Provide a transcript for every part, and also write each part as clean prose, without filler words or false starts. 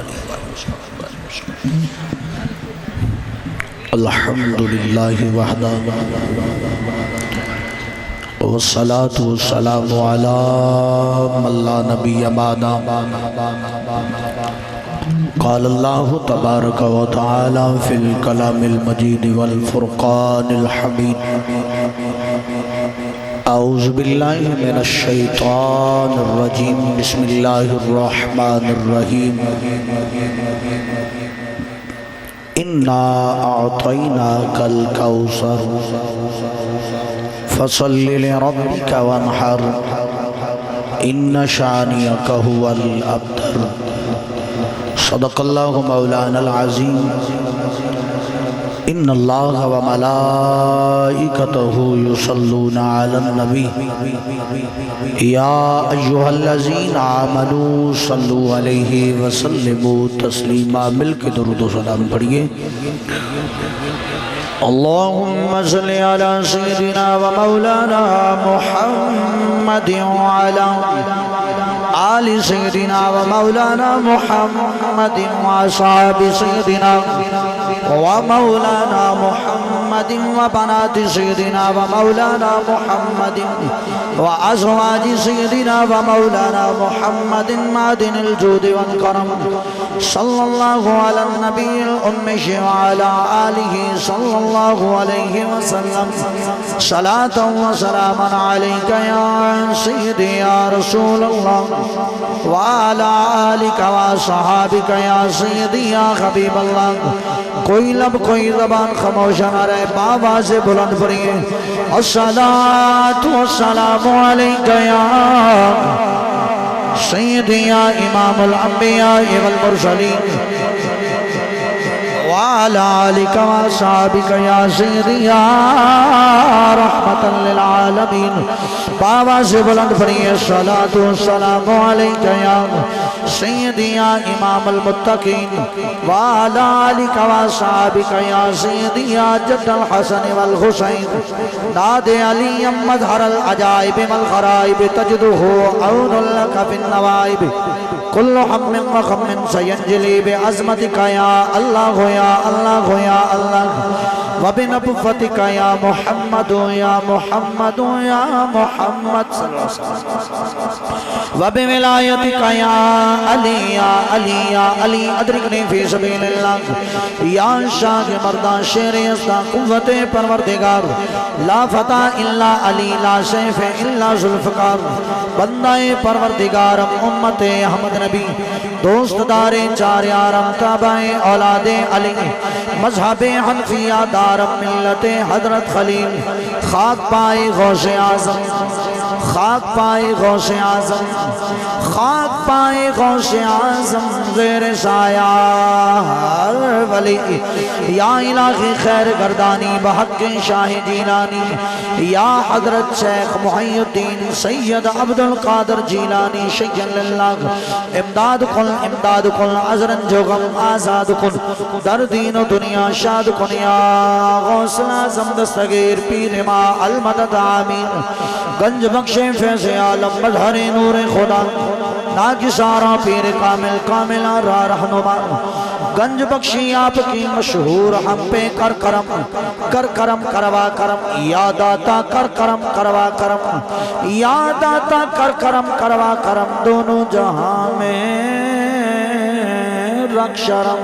آلہ وصحبہ وسلم۔ الحمدللہ وحدہ والصلاة والسلام علی من لا نبی بعدہ۔ قال اللہ تبارک و تعالی فی الکلام المجید والفرقان الحمید۔ اعوذ باللہ من الشیطان الرجیم، بسم اللہ الرحمن الرحیم۔ انا اعطیناک الکوثر فصل لربک وانحر ان شانئک هو الابتر۔ صدق اللہ مولانا العظیم۔ ان اللہ وملائکتہ یصلون علی النبی یا ایہا الذین آمنوا صلوا علیہ وسلموا تسلیما۔ مل کے درود و سلام پڑھیے۔ اللہم صلی علی سیدنا ومولانا محمد وعلی آل سیدنا ومولانا محمد وصحاب سیدنا ومولانا محمد وبنات سیدنا ومولانا محمد وازواج سیدنا ومولانا محمد معدن الجود والکرم۔ صلی اللہ علی النبی الأمی وعلی آلہ صلی اللہ علیہ وسلم۔ صلاة و سلام علیک یا سیدی یا رسول اللہ وعلی آلک و صحابک یا سیدی یا حبیب اللہ۔ کوئی لب کوئی زبان خاموش نہ رہے، بآواز بلند پڑھیے۔ الصلاۃ والسلام علیک یا سیدی یا امام الانبیاء والمرسلین وعلی آلک و صحابک یا سیدی یا رحمتا للعالمین۔ بآواز بلند پڑھیے۔ الصلاۃ والسلام علیک یا سیدی یا امام المتقین وعلی آلک و صحابک یا سیدی یا جد الحسن والحسین۔ ناد علی مظہر العجائب والغرائب تجدہ عون لک فی النوائب۔ کل ہم و غم سینجلی بعظمتک یا اللہ یا اللہ یا اللہ وبنبوتک یا محمد یا محمد یا محمد وبولایتک یا علی یا علی یا علی ادرکنی فی سبیل اللہ۔ یا شاہ مردان شیر استا قوت پروردگار، لا فتح الا علی لا سیف الا ذوالفقار۔ بندہ پروردگارم امت احمد نبی، دوست دار چار یارم تابع اولاد علی، مذہب حنفیہ دارم ملت حضرت خلیل۔ خاک پائے غوث اعظم، خاک پائے غوث اعظم، خاک پائے غوث اعظم زیر سایہ ہر ولی۔ یا الہی خیر گردانی بحق شاہ جیلانی، یا حضرت شیخ محی الدین سید عبد القادر جیلانی شیخ اللہ۔ امداد کن امداد کن عذرن جو غم آزاد کن، در دین و دنیا شاد کن یا غوث اعظم دستگیر پیر ما المدد آمین۔ گنج بخش فیض عالم مظہر نور خدا، ناگزارا پیر کامل کامل را رہنما۔ گنج بخشی آپ کی مشہور ہم پہ کر کرم، کر کرم کروا کرم، یا داتا کر کرم کروا کرم، یا داتا کر کرم کروا کرم، دونوں جہاں میں رکھ شرم۔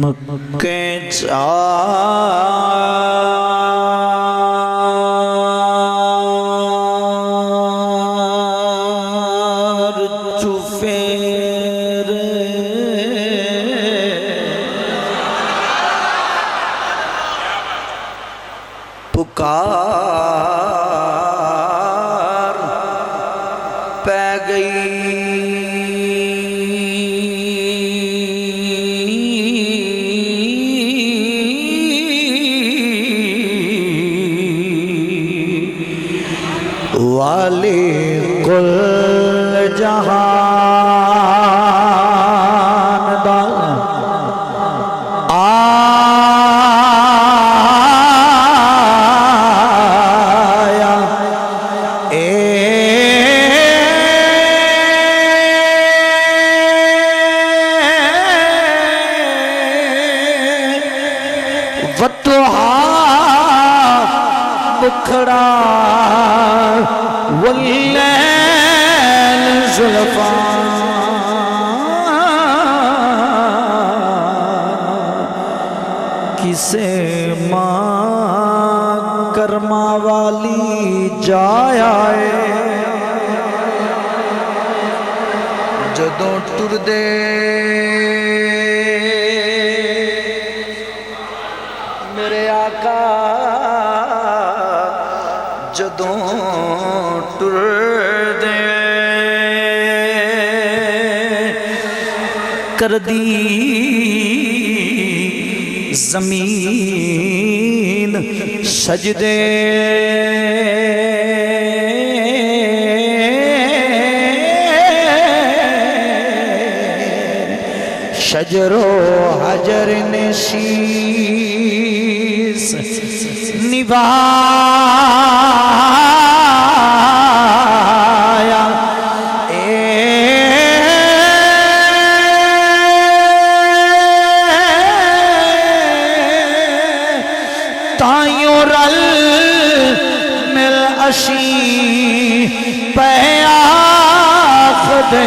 مکہ پکار پہ گئی والے کل جہان دا بکھڑا واللیل زلفاں کسے ماں کرما والی جایا ہے جدوں ٹر دے میرے آقا جدوں ٹر دے کر دی زمین سجدے شجر و حجر نشیس نبھایا تائیوں رل مل اشی پیاخ دے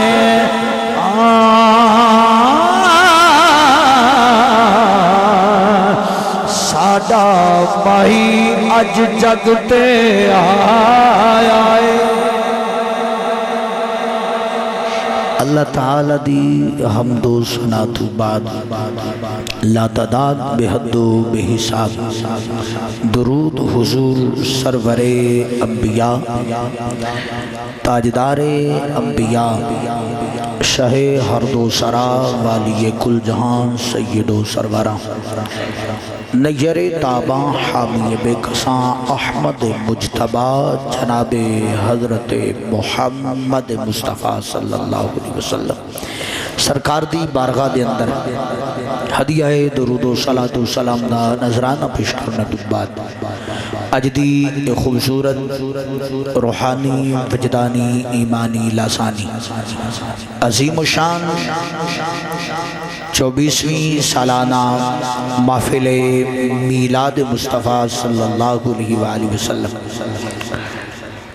ساڈا بھائی اج جگ تے آیا ہے اللہ تعالی دی حمد و ثنا تو بعد لا تعداد بے حد و بے حساب درود حضور سرور انبیاء تاجدار انبیاء شہ ہر دو سرا والی کل جہان سید و سرورہ نیر تاباں حامی بے کساں احمد مجتبہ جناب حضرت محمد مصطفیٰ صلی اللہ علیہ وسلم سرکار دی بارگاہ دے اندر ہدیہ درود و صلاۃ و سلام دا نذرانہ پیش کرنے تو بعد اج دی خوبصورت روحانی وجدانی ایمانی لاسانی عظیم و شان 24ویں سالانہ محفل میلاد مصطفیٰ صلی اللہ علیہ وآلہ وسلم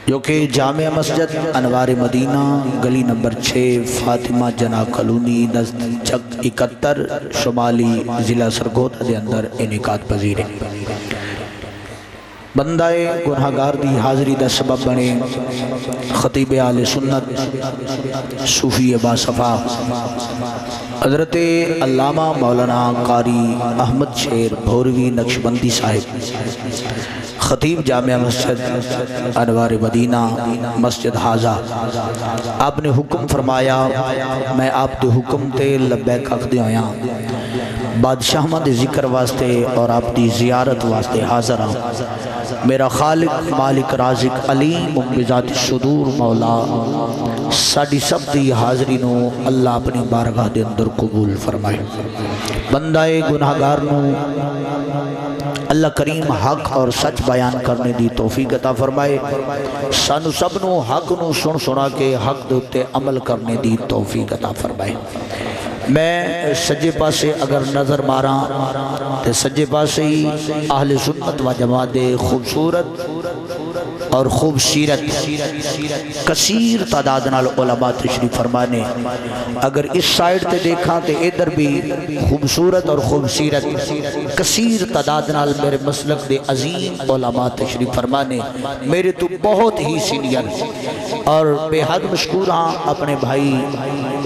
جو کہ جامع مسجد انوار مدینہ گلی نمبر 6 فاطمہ جناح کالونی نزد چک 71 شمالی ضلع سرگودا دے اندر انعقاد پذیر ہے بندہ گناہگار دی حاضری دا سبب بنے خطیب اہل سنت صوفی باصفا حضرت علامہ مولانا قاری احمد شیر بھوروی نقشبندی صاحب خطیب جامع مسجد انوار مدینہ مسجد حاضہ آپ نے حکم فرمایا میں آپ دے حکم تے لبیک اخدے ہویا بادشاہ دے ذکر واسطے اور آپ دی زیارت واسطے حاضر ہوں میرا خالق مالک رازق علیم بذات الصدور مولا ساڈی سب دی حاضری نو اللہ اپنی بارگاہ دے اندر قبول فرمائے بندہ گناہگار نو اللہ کریم حق اور سچ بیان کرنے دی توفیق عطا فرمائے سانو سب نو حق نو سنا کے حق دوتے عمل کرنے دی توفیق عطا فرمائے میں سجے پاسے اگر نظر ماراں تے سجے پاسے ہی اہل سنت و جماعت دے خوبصورت اور خوبصیرت کثیر تعداد نال علماء تشریف فرمانے اگر اس سائیڈ تے دیکھاں تے ادھر بھی خوبصورت اور خوبصیرت کثیر تعداد نال میرے مسلک دے عظیم علماء تشریف فرمانے میرے تو بہت ہی سینئر اور بے حد مشکور ہاں اپنے بھائی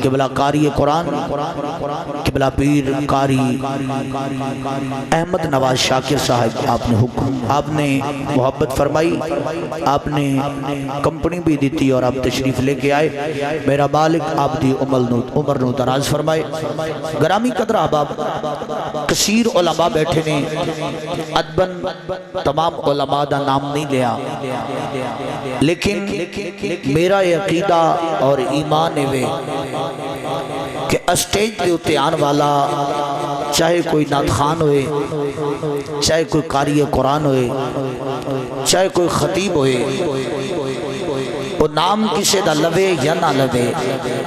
قبلہ قاری قرآن قبلہ پیر قاری احمد نواز شاکر صاحب آپ نے محبت فرمائی آپ نے کمپنی بھی دیتی اور آپ تشریف لے کے آئے میرا بالک آپ دی عمر نو دراز فرمائے گرامی قدر احباب کثیر علماء بیٹھے نے ادبن تمام علماء دا نام نہیں لیا لیکن میرا عقیدہ اور ایمان ہے کہ اسٹیج دے اتے آن والا چاہے کوئی نعت خان ہوئے چاہے کوئی قاری قرآن ہوئے چاہے کوئی خطیب ہوئے وہ نام کسے دا لوے یا نہ لوے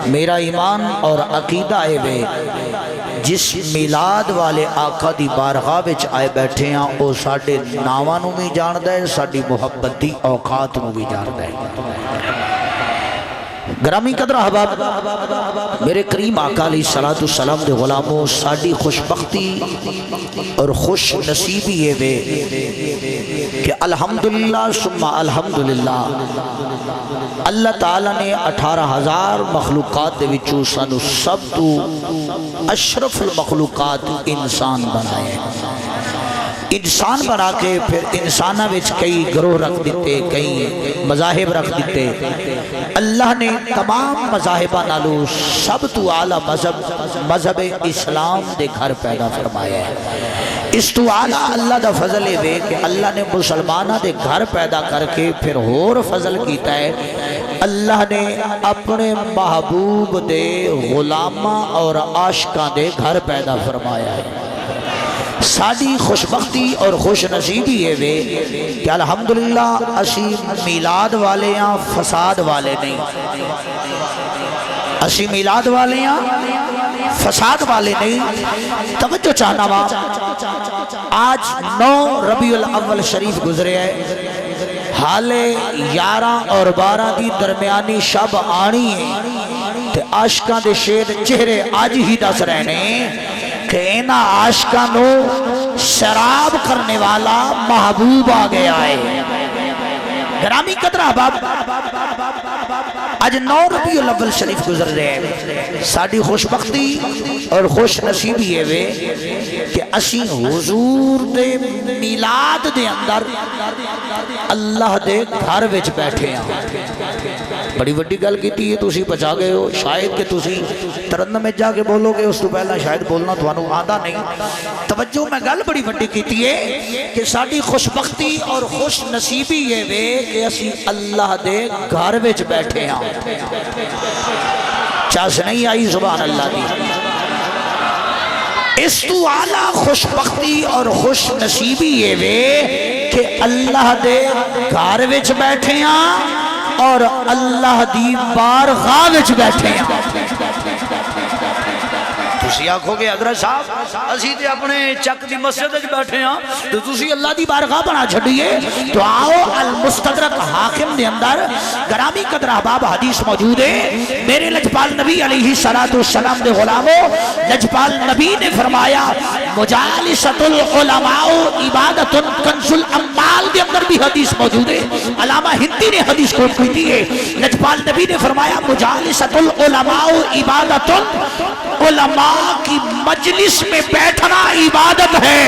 میرا ایمان اور عقیدہ ہے جس میلاد والے آقا دی بارگاہ وچ آئے بیٹھے ہیں او ساڈے ناواں نوں بھی جاندا ہے ساڈی محبت دی اوقات نوں بھی جاندا ہے گرامی قدر احباب میرے کریم آقا علیہ الصلوۃ والسلام دے غلاموں ساڈی خوش بختی اور خوش نصیبی یہ وے کہ الحمدللہ ثم الحمدللہ اللہ تعالیٰ نے 18,000 مخلوقات دے وچوں سانو سب تو اشرف المخلوقات انسان بنائے انسان بنا کے پھر انسانہ وچ کئی گروہ رکھ دیتے کئی مذاہب رکھ دیتے اللہ نے تمام مذاہبہ نالو سب تو اعلیٰ مذہب اسلام دے گھر پیدا فرمایا ہے اس تو اعلیٰ اللہ دا فضل ہے کہ اللہ نے مسلمانہ دے گھر پیدا کر کے پھر اور فضل کیتا ہے اللہ نے اپنے محبوب دے غلامہ اور عاشقاں دے گھر پیدا فرمایا ہے ساڑی خوشبختی اور خوش نصیبی ہے وے کہ الحمدللہ اسی میلاد والے ہیں فساد والے نہیں اسی میلاد والے ہیں فساد والے نہیں توجہ چاہنا وا آج 9 ربیع الاول شریف گزرے ہے حالے 11 اور 12 دی درمیانی شب آنی ہے تے عاشقاں دے شیر چہرے آج ہی دس رہنے کہ اینا عاشقانو شراب کرنے والا محبوب آ گیا ہے گرامی قدر احباب آج 9 ربیع الاول شریف گزر رہے ہیں ساڑی خوش بختی اور خوش نصیبی ہے وے کہ اسی حضور دے میلاد دے اندر اللہ دے گھر وچ بیٹھے ہیں بڑی وڈی گل کیتی ہے تسی بچا گئے ہو شاید کہ تسی ترنم میں جا کے بولو گے اس تو پہلا شاید بولنا تھانوں آدھا نہیں توجہ میں گل بڑی وڈی کیتی ہے کہ ساڑی خوش بختی اور خوش نصیبی یہ وے کہ اسی اللہ دے گھر وچ بیٹھے ہیں چاس نہیں آئی زبان اللہ دی اس تو اعلیٰ خوش بختی اور خوش نصیبی یہ وے کہ اللہ دے گھر وچ بیٹھے ہیں اور اللہ دی بارگاہ وچ بیٹھے ہیں تسی آکھو گے حضرت صاحب اسی تے اپنے چک دی مسجد وچ بیٹھے ہیں تو تسی اللہ دی بارگاہ بنا چھڈیے تو آؤ المستدرک حاکم دے اندر گرامی قدر احباب حدیث موجود ہے میرے لجپال نبی علیہ السلام دے غلاموں لجپال نبی نے فرمایا مجالست العلماء عبادت کنز الاموال دے اندر بھی حدیث موجود ہے علامہ ہندی نے حدیث کو کہتی ہے لجپال نبی نے فرمایا مجالست العلماء عبادت علماء کی مجلس میں بیٹھنا عبادت ہے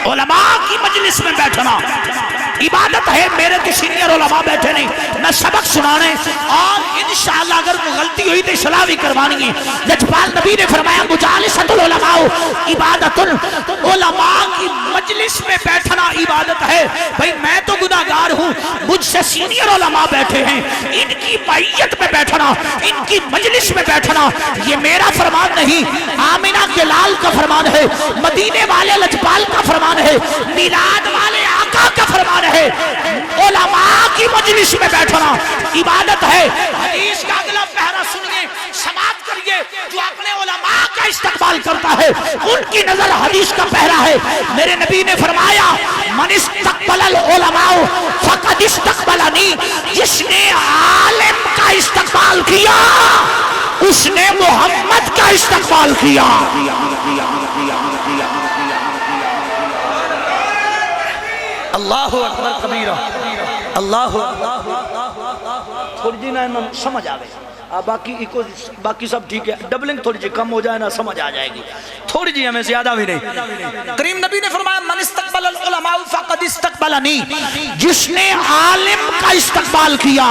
علماء کی مجلس میں بیٹھنا عبادت ہے میرے تو سینئر علماء بیٹھے نہیں میں سبق سنانے اور انشاءاللہ اگر کوئی غلطی ہوئی تو اصلاح بھی کروانی ہے لجپال نبی نے فرمایا مجالست العلماء عبادت علماء کی مجلس میں بیٹھنا عبادت ہے بھئی میں تو گناہگار ہوں مجھ سے سینئر علماء بیٹھے ہیں ان کی معیت میں بیٹھنا ان کی مجلس میں بیٹھنا یہ میرا فرمان نہیں آمنہ کے لال کا فرمان ہے مدینے والے لجپال کا فرمان ہے میلاد والے آقا کا فرمان ہے علماء کی مجلس میں بیٹھنا عبادت ہے حدیث کا اگلا پہرا سنیے سماعت کریے جو اپنے علماء کا استقبال کرتا ہے ان کی نظر حدیث کا پہرا ہے میرے نبی نے فرمایا من استقبل العلماء فقد استقبلنی جس نے عالم کا استقبال کیا اس نے محمد کا استقبال کیا اللہ اکبر کبیرہ اللہ تھوڑی جی نا سمجھ آگئے باقی سب ٹھیک ہے ڈبلنگ تھوڑی جی کم ہو جائے نا سمجھ آ جائے گی تھوڑی جی ہمیں زیادہ بھی نہیں کریم نبی نے فرمایا من استقبل العلماء فقد استقبلنی جس نے عالم کا استقبال کیا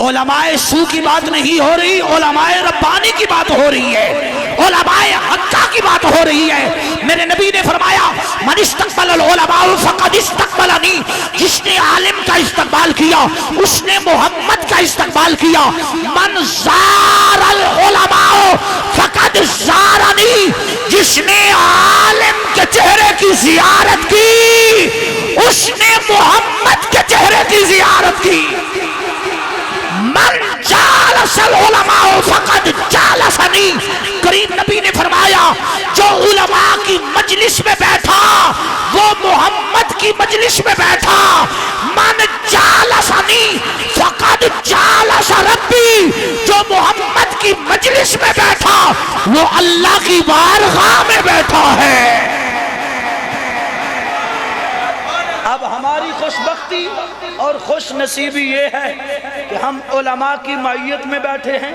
علماء سو کی بات نہیں ہو رہی علماء ربانی کی بات ہو رہی ہے علماء حقہ کی بات ہو رہی ہے میرے نبی نے فرمایا من استقبل العلماء فقد استقبلنی جس نے عالم کا استقبال کیا اس نے محمد کا استقبال کیا من زار العلماء فقد زارنی جس نے عالم کے چہرے کی زیارت کی اس نے محمد کے چہرے کی زیارت کی من جالس العلماء فقد جالسنی، کریم نبی نے فرمایا جو علماء کی مجلس میں بیٹھا وہ محمد کی مجلس میں بیٹھا، من جالسنی فقد جالس ربی، جو محمد کی مجلس میں بیٹھا وہ اللہ کی بارگاہ میں بیٹھا ہے۔ اب ہماری خوش بختی اور خوش نصیبی یہ ہے کہ ہم علماء کی معیت میں بیٹھے ہیں،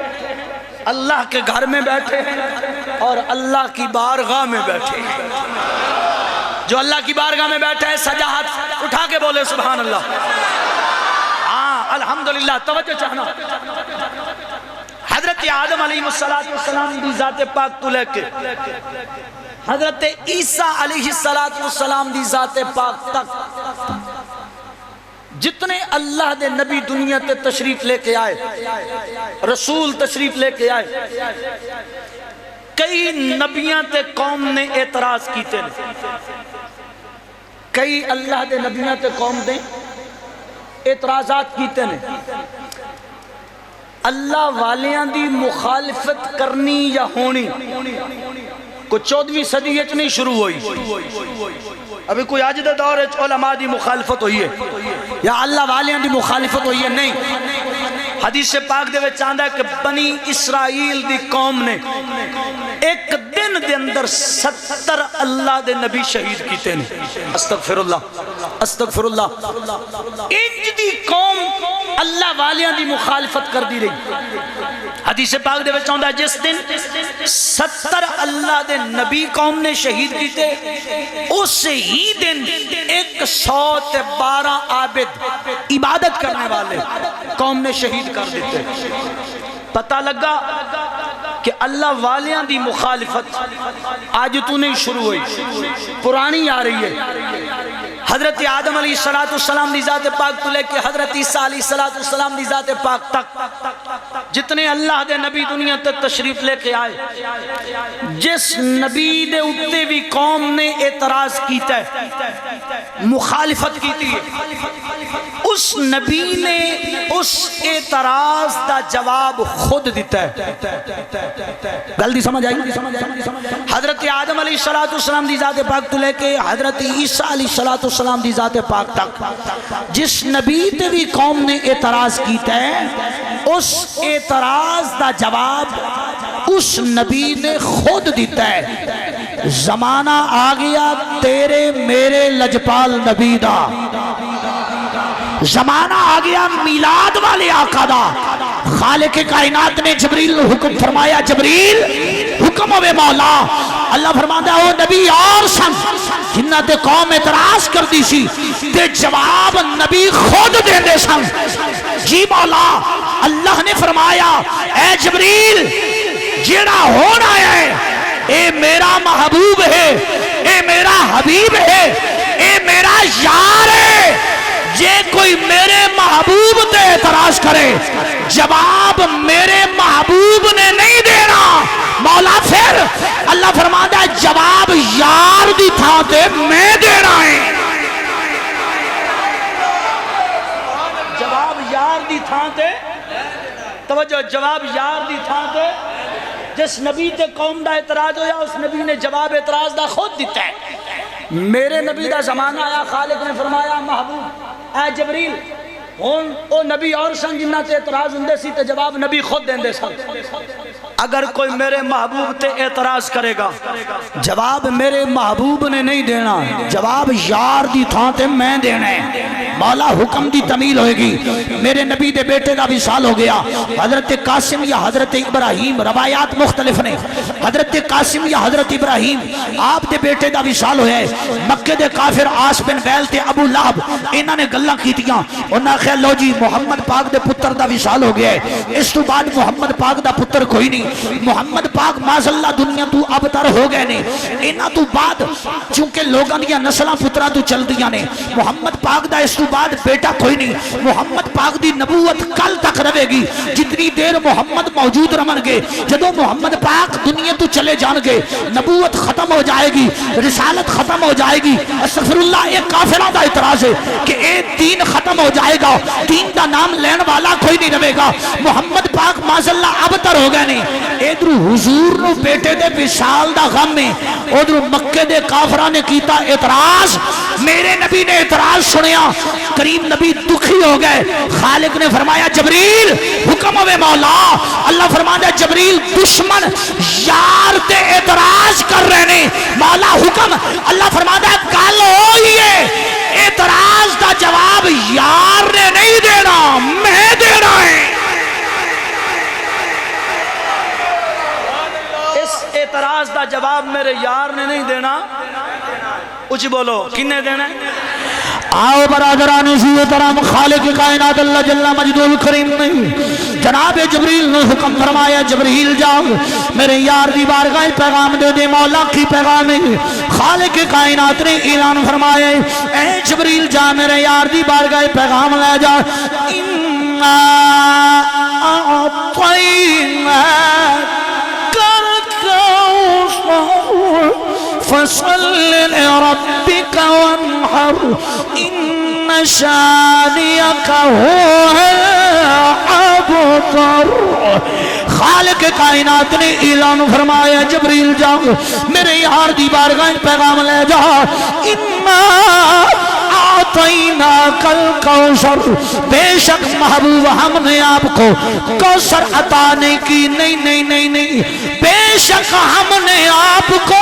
اللہ کے گھر میں بیٹھے ہیں اور اللہ کی بارگاہ میں بیٹھے ہیں۔ جو اللہ کی بارگاہ میں بیٹھا ہے سجا ہاتھ اٹھا کے بولے سبحان اللہ۔ ہاں الحمدللہ، توجہ چاہنا۔ حضرت آدم علیہ السلام دی ذات پاک تو لے کے حضرت عیسیٰ علیہ السلام دی ذات پاک تک جتنے اللہ دے نبی دنیا تے تشریف لے کے آئے، رسول تشریف لے کے آئے، کئی نبیاں تے قوم نے اعتراض کیتے ہیں، کئی اللہ دے نبیاں تے قوم نے اعتراضات کیتے ہیں۔ اللہ والیاں دی مخالفت کرنی یا ہونی کو 14ویں صدی وچ نہیں شروع ہوئی، ابھی کوئی آج دے دور علماء دی مخالفت ہوئی ہے یا اللہ والیاں دی مخالفت ہوئی ہے، نہیں۔ حدیث پاک دے وچ آندا ہے کہ بنی اسرائیل دی قوم نے ایک دن دے اندر 70 اللہ دے نبی شہید کیتے ہیں۔ استغفر اللہ، استغفر اللہ۔ انج دی قوم اللہ والیاں دی مخالفت کر دی رہی۔ حدیث پاک دے وچ آندا ہے جس دن 70 اللہ دے نبی قوم نے شہید کیتے، اس ہی دن 112 عابد عبادت کرنے والے قوم نے شہید کر دیتے۔ پتہ لگا کہ اللہ والیاں دی مخالفت آج تو نہیں شروع ہوئی، پرانی آ رہی ہے۔ حضرت آدم علیہ السلام دی ذات پاک تو لے کے حضرت عیسیٰ علیہ السلام دی ذات پاک تک جتنے اللہ دے نبی دنیا تک تشریف لے کے آئے، جس نبی دے اتے بھی قوم نے اعتراض کیتا ہے، مخالفت کیتی ہے، اس نبی نے اس اعتراض دا جواب خود دیتا ہے۔ جلدی سمجھ آئی؟ حضرت آدم علیہ السلام دی ذات پاک تو لے کے حضرت عیسیٰ علیہ السلام دی ذات پاک تک جس نبی تے بھی قوم نے اعتراض کیتا ہے، اس اعتراض دا جواب اس نبی نے خود دیتا ہے۔ زمانہ آ گیا تیرے میرے لجپال نبی دا، زمانہ آ گیا میلاد والے آقا دا۔ خالق کائنات نے جبریل حکم فرمایا، جبریل حکم ہوئے مولا۔ اللہ فرماتا ہے او نبی اور سن جنہ تے قوم اعتراض کر دی سی تے جواب نبی خود دے دے سن۔ جی مولا، اللہ نے فرمایا اے جبریل جیڑا ہونا ہے اے میرا محبوب ہے، اے میرا حبیب ہے، اے میرا یار ہے۔ جے کوئی میرے محبوب تے اعتراض کرے جواب میرے محبوب نے نہیں دینا مولا، پھر اللہ فرماتا ہے جواب یار دی تھا تے میں دینا ہے۔ جواب یار دی تھا تے، توجہ، جواب یار دی تھا تے جس نبی تے قوم دا اعتراض ہویا اس نبی نے جواب اعتراض دا خود دیتا ہے۔ میرے نبی دا زمانہ آیا، خالق نے فرمایا محبوب اے جبریل ہون او نبی اور سن جنہ تے اعتراض ہندے سی تے جواب نبی خود دیندے سن۔ اگر کوئی میرے محبوب تے اعتراض کرے گا جواب میرے محبوب نے نہیں دینا، جواب یار دی تھا تے میں دینا ہے۔ مولا حکم دی تمیل ہوئے گی۔ میرے نبی دے بیٹے دا وصال ہو گیا، حضرت قاسم یا حضرت ابراہیم، روایات مختلف نے، حضرت قاسم یا حضرت ابراہیم آپ دے بیٹے دا وصال ہویا ہے۔ مکہ دے کافر عاص بن ویل تے ابو لہب انہاں نے گلاں کیتیاں، انہاں خیال لو جی محمد پاک دے پتر دا وصال ہو گیا ہے، اس تو بعد محمد پاک دا پتر کوئی نہیں، محمد پاک مازاللہ دنیا تو اب تر ہو گئے نے۔ انہاں تو بعد چونکہ لوگاں دیا نسلاں پتراں تو چل دیا نے، محمد پاک دا اس تو بعد بیٹا کوئی نہیں. محمد پاک دی نبوت کل تک رہے گی جتنی دیر محمد موجود رہن گے. جدو محمد پاک دنیا تو چلے جان گے نبوت ختم ہو جائے گی, رسالت ختم ہو جائے گی. استغفر اللہ, ایک کافرہ دا اعتراض ہے کہ اے دین ختم ہو جائے گا, دین دا نام لین والا کوئی نہیں رہے گا. محمد پاک ماشاءاللہ ابتر ہو گئے نہیں. ادھر حضور نو بیٹے دے وصال دا غم ہے, ادھر مکے دے کافرہ نے کیتا اعتراض. میرے نبی نے اعتراض سنیا, کریم نبی دکھی ہو گئے. خالق نے فرمایا جبریل حکم ہوئے مولا. اللہ فرمایا جبریل دشمن یار تے اعتراض کر رہے نے, مولا حکم. اللہ فرمایا گل ہوئی ہے, اعتراض دا جواب یار نے نہیں دینا, میں دینا ہے. اس اعتراض دا جواب میرے یار نے نہیں دینا, اچھ بولو کنے دینا ہے؟ آؤ برادران عزیز کرام, خالق کائنات اللہ جل مجدہ الکریم نے جناب جبریل نے حکم فرمایا جبریل جاؤ میرے یار دی بارگاہ پیغام دے دے. مولا کی پیغام ہے؟ خالق کائنات نے اعلان فرمایا اے جبریل جا میرے یار دی بارگاہ پیغام لے جا. اِنَّا أَعْطَيْنَاكَ الْكَوْثَرَ فَصَلِّ لِرَبِّكَ وَانْحَرْ إِنَّ شَانِئَكَ هُوَ الْأَبْتَرُ. خالق کائنات نے اعلان فرمایا جبریل جاؤ میرے یار دی بارگاہ پیغام لے جا. اِنَّا أَعْطَيْنَاكَ الْكَوْثَرَ, بے شک محبوب ہم نے آپ کو کوثر عطا نہیں کی. نہیں, بے شک ہم نے آپ کو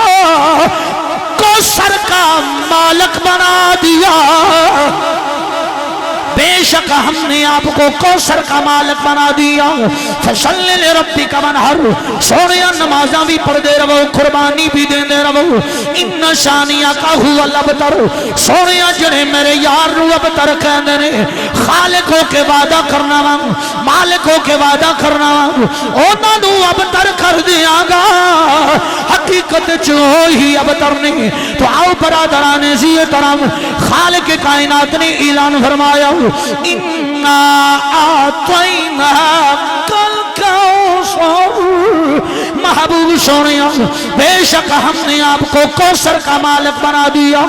کوثر کا مالک بنا دیا. بے شک ہم نے آپ کو کوثر کا مالک بنا دیا. فصلی لربک وانحر, سونیا نمازاں بھی پڑھتے رہو, قربانی بھی دیندے رہو. ان شانیک هو الابتر, سونیا جڑے میرے یار نو ابتر کہندے نے, خالق ہو کے وعدہ کرنا وا, مالک ہو کے وعدہ کرنا وا, انہاں نو ابتر کر دیاں گا. حقیقت چ وہی ابتر نہیں. تو آؤ برادران عزیز کرام, خالق کائنات نے اعلان فرمایا اِنَّا أَعْطَيْنَاكَ الْكَوْثَرَ, محبوب سونیا بے شک ہم نے آپ کو کوثر کا مالک بنا دیا.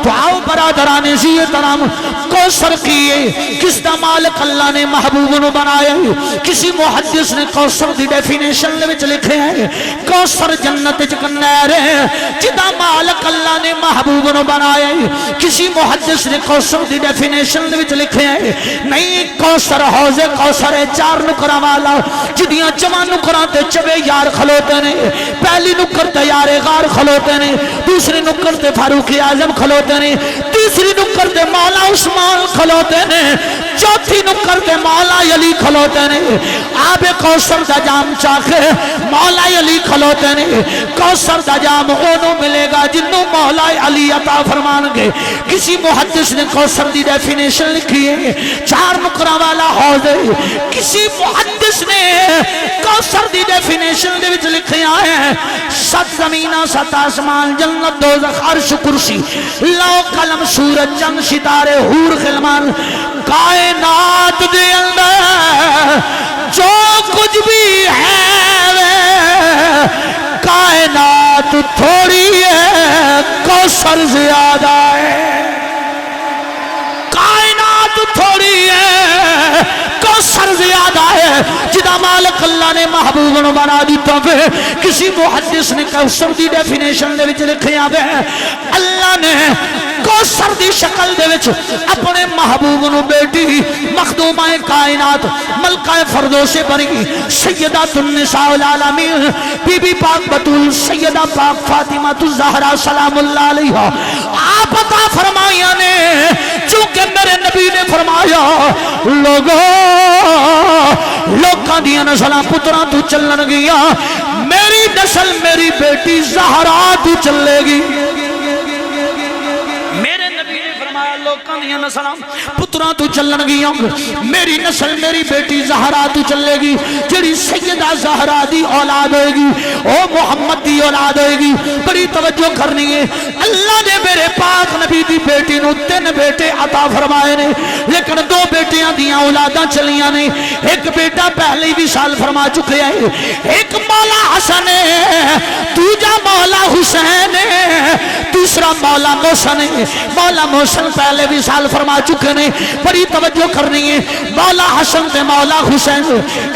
تو آؤ برادران عزیز کرام, کوثر کیے کس دا مالک اللہ نے محبوب نو بنایا. کسی محدث نے کوثر دی ڈیفینیشن وچ لکھے ہیں کوثر جنت وچ نہر ہے جدا مالک اللہ نے محبوب نو بنایا. کسی محدث نے کوثر دی ڈیفینیشن وچ لکھے ہیں نہیں, کوثر حوض کوثر ہے چار نکراں والا جدیاں چواں نکراں تے چوے یار کھلوتے نے. پہلی نکر تے یار غار کھلوتے نے, دوسری نکر تے فاروق اعظم کھلوتے نے, تیسری نکر تے مولا عثمان کھلوتے نے, چوتھی نکر تے مولا علی کھلوتے نے. آب کوثر دا جام چاکھے مولا علی کھلوتے نے. کوثر دا جام اونوں ملے گا جنوں مولا علی عطا فرمان گے. کسی محدث نے کوثر دی ڈیفینیشن لکھی ہے چار نکراں والا حوض ہے. کسی محدث نے کوثر دی ڈیفینیشن دے وچ لکھیا ہے 7 زمیناں 7 آسمان جنت دوزخ عرش کرسی لو قلم سورج چند ستارے حور غلمان کائنات دے اندر جو کچھ بھی ہے کائنات تھوڑی ہے کوثر زیادہ ہے. کائنات تھوڑی ہے کوثر زیادہ ہے. جدا مالک اللہ نے محبوب نو بنا دیتا ہے. کسی محدث نے کوثر دی ڈیفینیشن دے وچ لکھیا ہے اللہ نے کوثر دی شکل دے وچ اپنے محبوب نو بیٹی مخدومہ کائنات ملکہ فردوس بری سیدہ النساء العالمین بی بی پاک بطول سیدہ پاک فاطمہ الزہرا سلام اللہ علیہا آپ عطا فرمایا نے. چونکہ میرے نبی نے فرمایا لوکاں دیاں نسلاں پتراں تو چلن گیا, میری نسل میری بیٹی زہرا تو چلے گی. میرے نبی نے فرمایا لوکاں دیاں نسلاں پتراں تو چلن گیا, میری نسل میری بیٹی زہرا تو چلے گی. جڑی سیدہ زہرا دی اولاد ہوئے گی او محمد دی اولاد ہوئے گی. بڑی توجہ کرنی ہے, اللہ نے میرے پاک پاک نبی دی بیٹی نو 3 بیٹے عطا فرمائے نے لیکن 2 بیٹیاں دیاں اولاداں چلیاں نے ایک بیٹا پہلے بھی سال فرما چکے ہیں ایک مولا حسن ہے دوجا مولا حسین ہے تیسرا مولا محسن ہے مولا محسن پہلے بھی سال فرما چکے ہیں بڑی توجہ کرنی ہے مولا حسن تے مولا حسین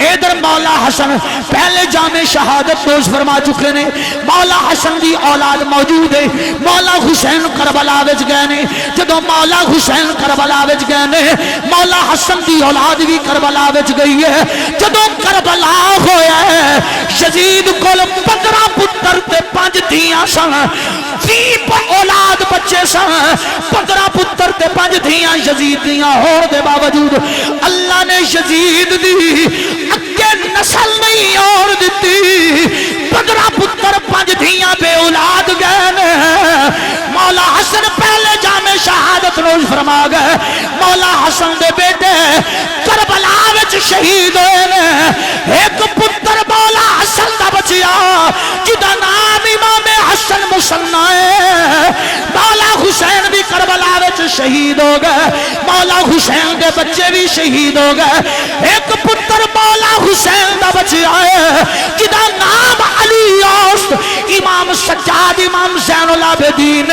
ادھر مولا حسن پہلے جامع شہادت نوش فرما چکے ہیں مولا حسن دی اولاد موجود ہے مولا حسین کربلا وچ گئے نے جدوں مولا حسین کربلا وچ گئے نے مولا حسن دی اولاد بھی کربلا وچ گئی ہے جدوں کربلا ہویا ہے یزید کول 15 پتر تے 5 دھیاں سن 20 اولاد بچے سن 15 پتر تے 5 دھیاں یزید دیاں ہون دے باوجود اللہ نے یزید دی اگے نسل نہیں اور دتی 15 پتر 5 دھیاں بے اولاد گئے نے مولا حسن پہلے جامع شہادت نوش فرما گئے مولا حسن دے بیٹے کربلا وچ شہید ہوئے نے ایک پتر مولا حسن دا بچیا جدا نام امام حسن مصنع ہے مولا حسین بھی کربلا وچ شہید ہو گئے مولا حسین دے بچے بھی شہید ہو گئے ایک پتر مولا حسین دا بچیا ہے جدا نام علی اوست امام سجاد امام زین العابدین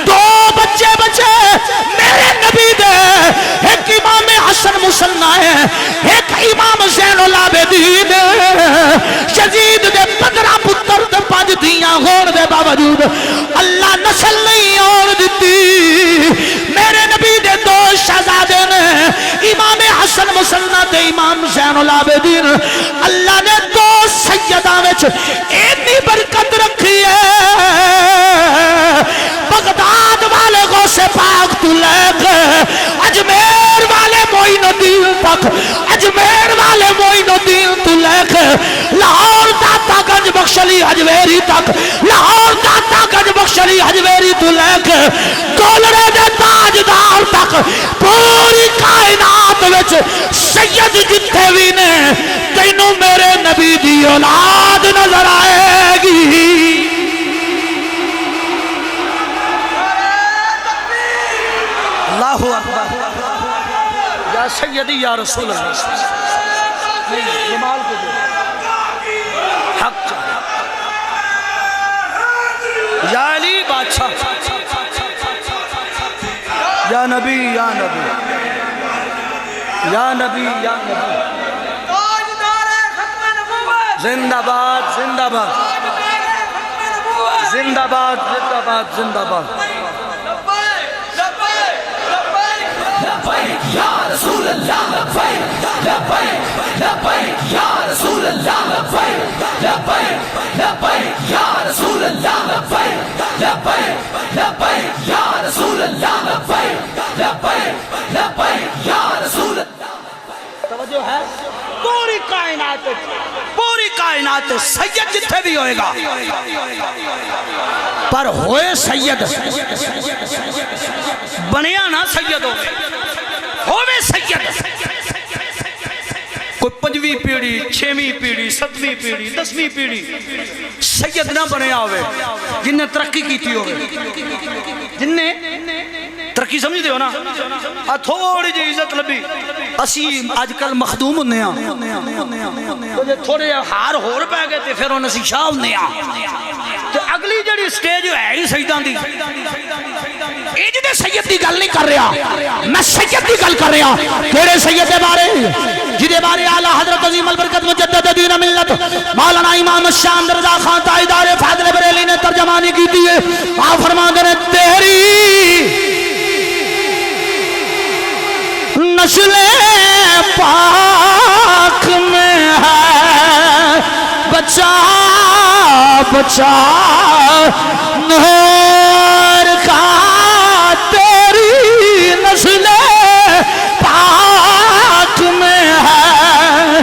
2 بچے بچے میرے نبی دے ایک امام حسن مصنع ہے ایک امام زین العابدین یزید دے 15 پتر تے 5 دھیاں ہون دے باوجود اللہ نسل نہیں اور دتی میرے نبی دے 2 شہزادے نے امام حسن مصنع تے امام زین العابدین اللہ نے 2 سیداں وچ اتنی برکت رکھی ہے بغداد والے غوث پاک تو لے کے اجمیر والے معین الدین تک اجمیر والے معین الدین تو لے کے لاہور داتا گنج بخشلی حجویری تک لاہور داتا گنج بخشلی حجویری تو لے کے کولڑے دے تاجدار تک پوری کائنات وچ سید جتھے بھی نے تینوں میرے نبی دی اولاد نظر آئے گی اللہ اکبر یا سیدی یا رسول اللہ جمال کو دے حق یا علی بادشاہ یا نبی یا نبی یا نبی یا نبی زندہ باد زندہ باد زندہ باد زندہ باد زندہ باد یا رسول اللہ لبیک لبیک لبیک یا رسول اللہ لبیک لبیک لبیک یا رسول اللہ لبیک لبیک لبیک یا رسول اللہ لبیک لبیک لبیک یا رسول اللہ توجہ ہے پوری کائنات سید جتھے بھی ہوئے گا پر ہوئے سید بنیا نا سید ہوئے سید کوئی 5ویں پیڑھی 6ویں پیڑھی 7ویں پیڑھی 10ویں پیڑھی سید نہ بنیا ہوئے جن نے ترقی کی تھی ہوئے جن نے ترقی سمجھ دے ہو نا تھوڑی جی عزت لبی اسی آج کل مخدوم ہونے ہیں تھوڑے ہار ہور پہ گئے تھے پھر انہیں سی شاہ ہونے ہیں تو اگلی جڑی سٹیج ہے ہی سیدان دی ایج دے سید دی گل نہیں کر رہا میں سید دی گل کر رہا کیڑے سید دے بارے جدے بارے اعلیٰ حضرت عظیم البرکت مجدد دین ملت مولانا امام الشام رضا خان تاجدار فاضل بریلی نے ترجمانی کی تھی آپ فرما دے تیری نسل پاک میں ہے بچا بچا نور کا تیری نسل پاک میں ہے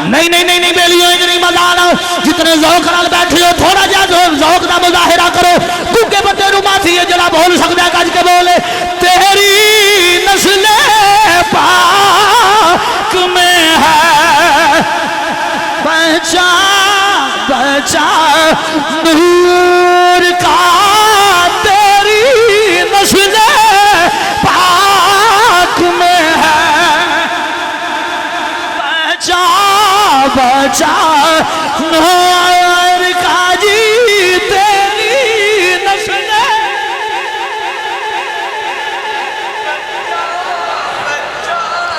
نہیں نہیں نہیں نہیں بیلیوں اتنی مزہ آنا جتنے ذوق نال بیٹھے ہو تھوڑا جا ذوق دا مظاہرہ کرو کیونکہ بندے رو معافی ہے جڑا بول سکتا ہے کج کے بولے تیری نسل پاک میں ہے بچا بچا نور کا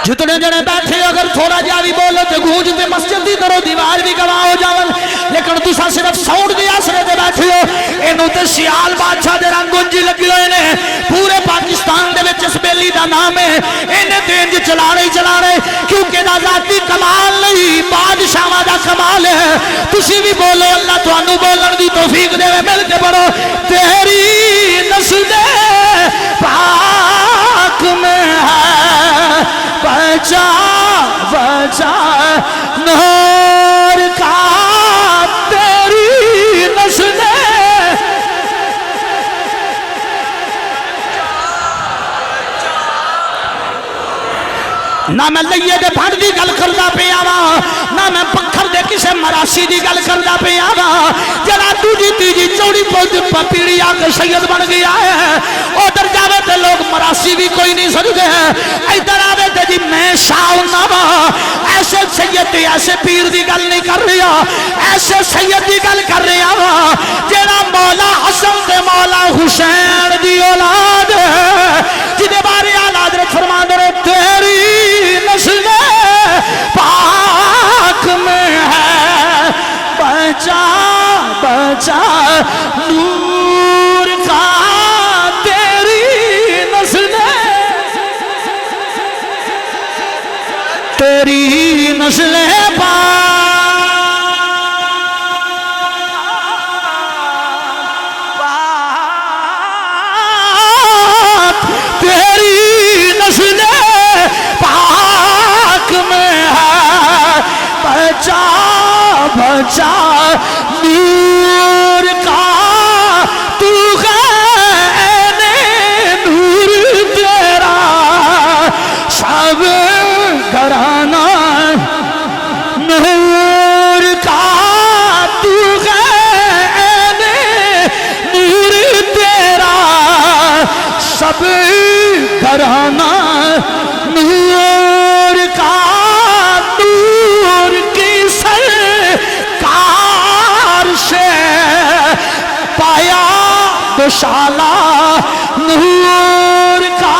جتنے جنے بیٹھے اگر تھوڑا جا بھی بولو تو گونجتے مسجد دی درو دیوار بھی گواہ ہو جاون، لیکن تسا صرف ساؤنڈ دی آسرے دے بیٹھے ہو۔ اینو تے سیال بادشاہ دے رنگ گنجی لگی ہوئے نے، پورے پاکستان دے وچ اس بیلی دا نام ہے، اینے دین جی چلانے ہی چلانے، کیونکہ دا ذاتی کمال نہیں بادشاہ دا کمال ہے۔ تسی بھی بولو اللہ تو انو بولن دی توفیق دے مل کے پڑھو، تیری نسل پاک میں ہے بچا بچا نور کا، تیری نسل نہ میں لئیے دے بھڑ دی گل کردہ پہ آوا، نہ میں پکھر دے کسے مراسی دی گل کردہ پہ آوا، جنا دوجی تیجی چوڑی پیڑی آکے سید بن گیا ہے، ادھر جاوے تے لوگ مراسی بھی کوئی نہیں سکتے ہیں، ادھر آوے تے جی میں شاہ ناما، ایسے سید دی ایسے پیر دی گل نہیں کر رہا، ایسے سید دی گل کر رہا، جنا مولا حسن تے مولا حسین دی اولاد ہے، جنہیں بارے آلہ حضرت فرما دے رہے تیری نسل پاک میں ہے بچا بچا نور کا، تیری نسل تیری نسل پاک تیری نسل پاک میں ہے بچا بچا نور کا، تو غین نور تیرا سب گھرانہ نور کا، تو غین نور تیرا سب گھرانہ نور کا، نور کی سرکار سے پایا دشالہ نور کا،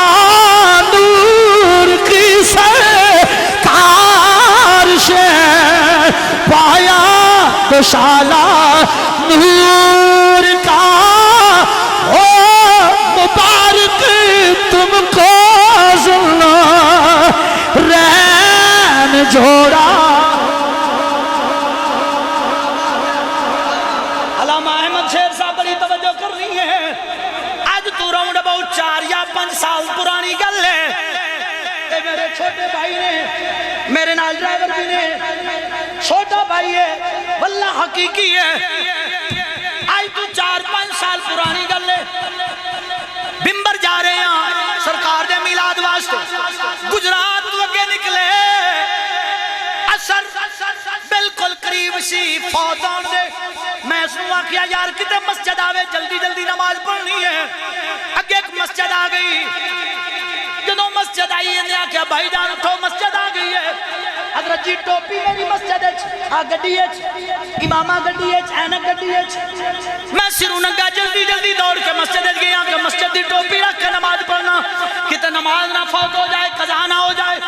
نور کی سرکار سے پایا دشالہ نور کا، مبارک تم کو سننا رین جوڑا۔ علامہ احمد شیر صاحب بڑی توجہ کر رہی ہیں، آج تو راؤنڈ اباؤٹ 4 یا 5 سال پرانی گل ہے، اے میرے چھوٹے بھائی نے، میرے نال ڈرائیور بھی نے، چھوٹا بھائی ہے واللہ حقیقی ہے، آج تو 4-5 سال پرانی گل ہے، بمبر جا رہے ہیں سرکار دے میلاد واسطے، گجرات لگے نکلے، اثر بالکل قریب سی فوتان دے، میں سنوا کیا یار کتے مسجد آوے جلدی جلدی نماز پڑھنی ہے، اگے ایک مسجد آ گئی، جنہوں مسجد آئی ہے نیا کیا بھائی جان اٹھو مسجد آ گئی ہے، حضرت جی ٹوپی میری مسجد ہے، گڈی ہے، امامہ گڈی ہے، اینک گڈی ہے، میں سرو ننگا جلدی جلدی دوڑ کے مسجد گیا کہ مسجد دی ٹوپی رکھ کے نماز پڑھنا، کتے نماز نہ فوت ہو جائے قضا نہ ہو جائے،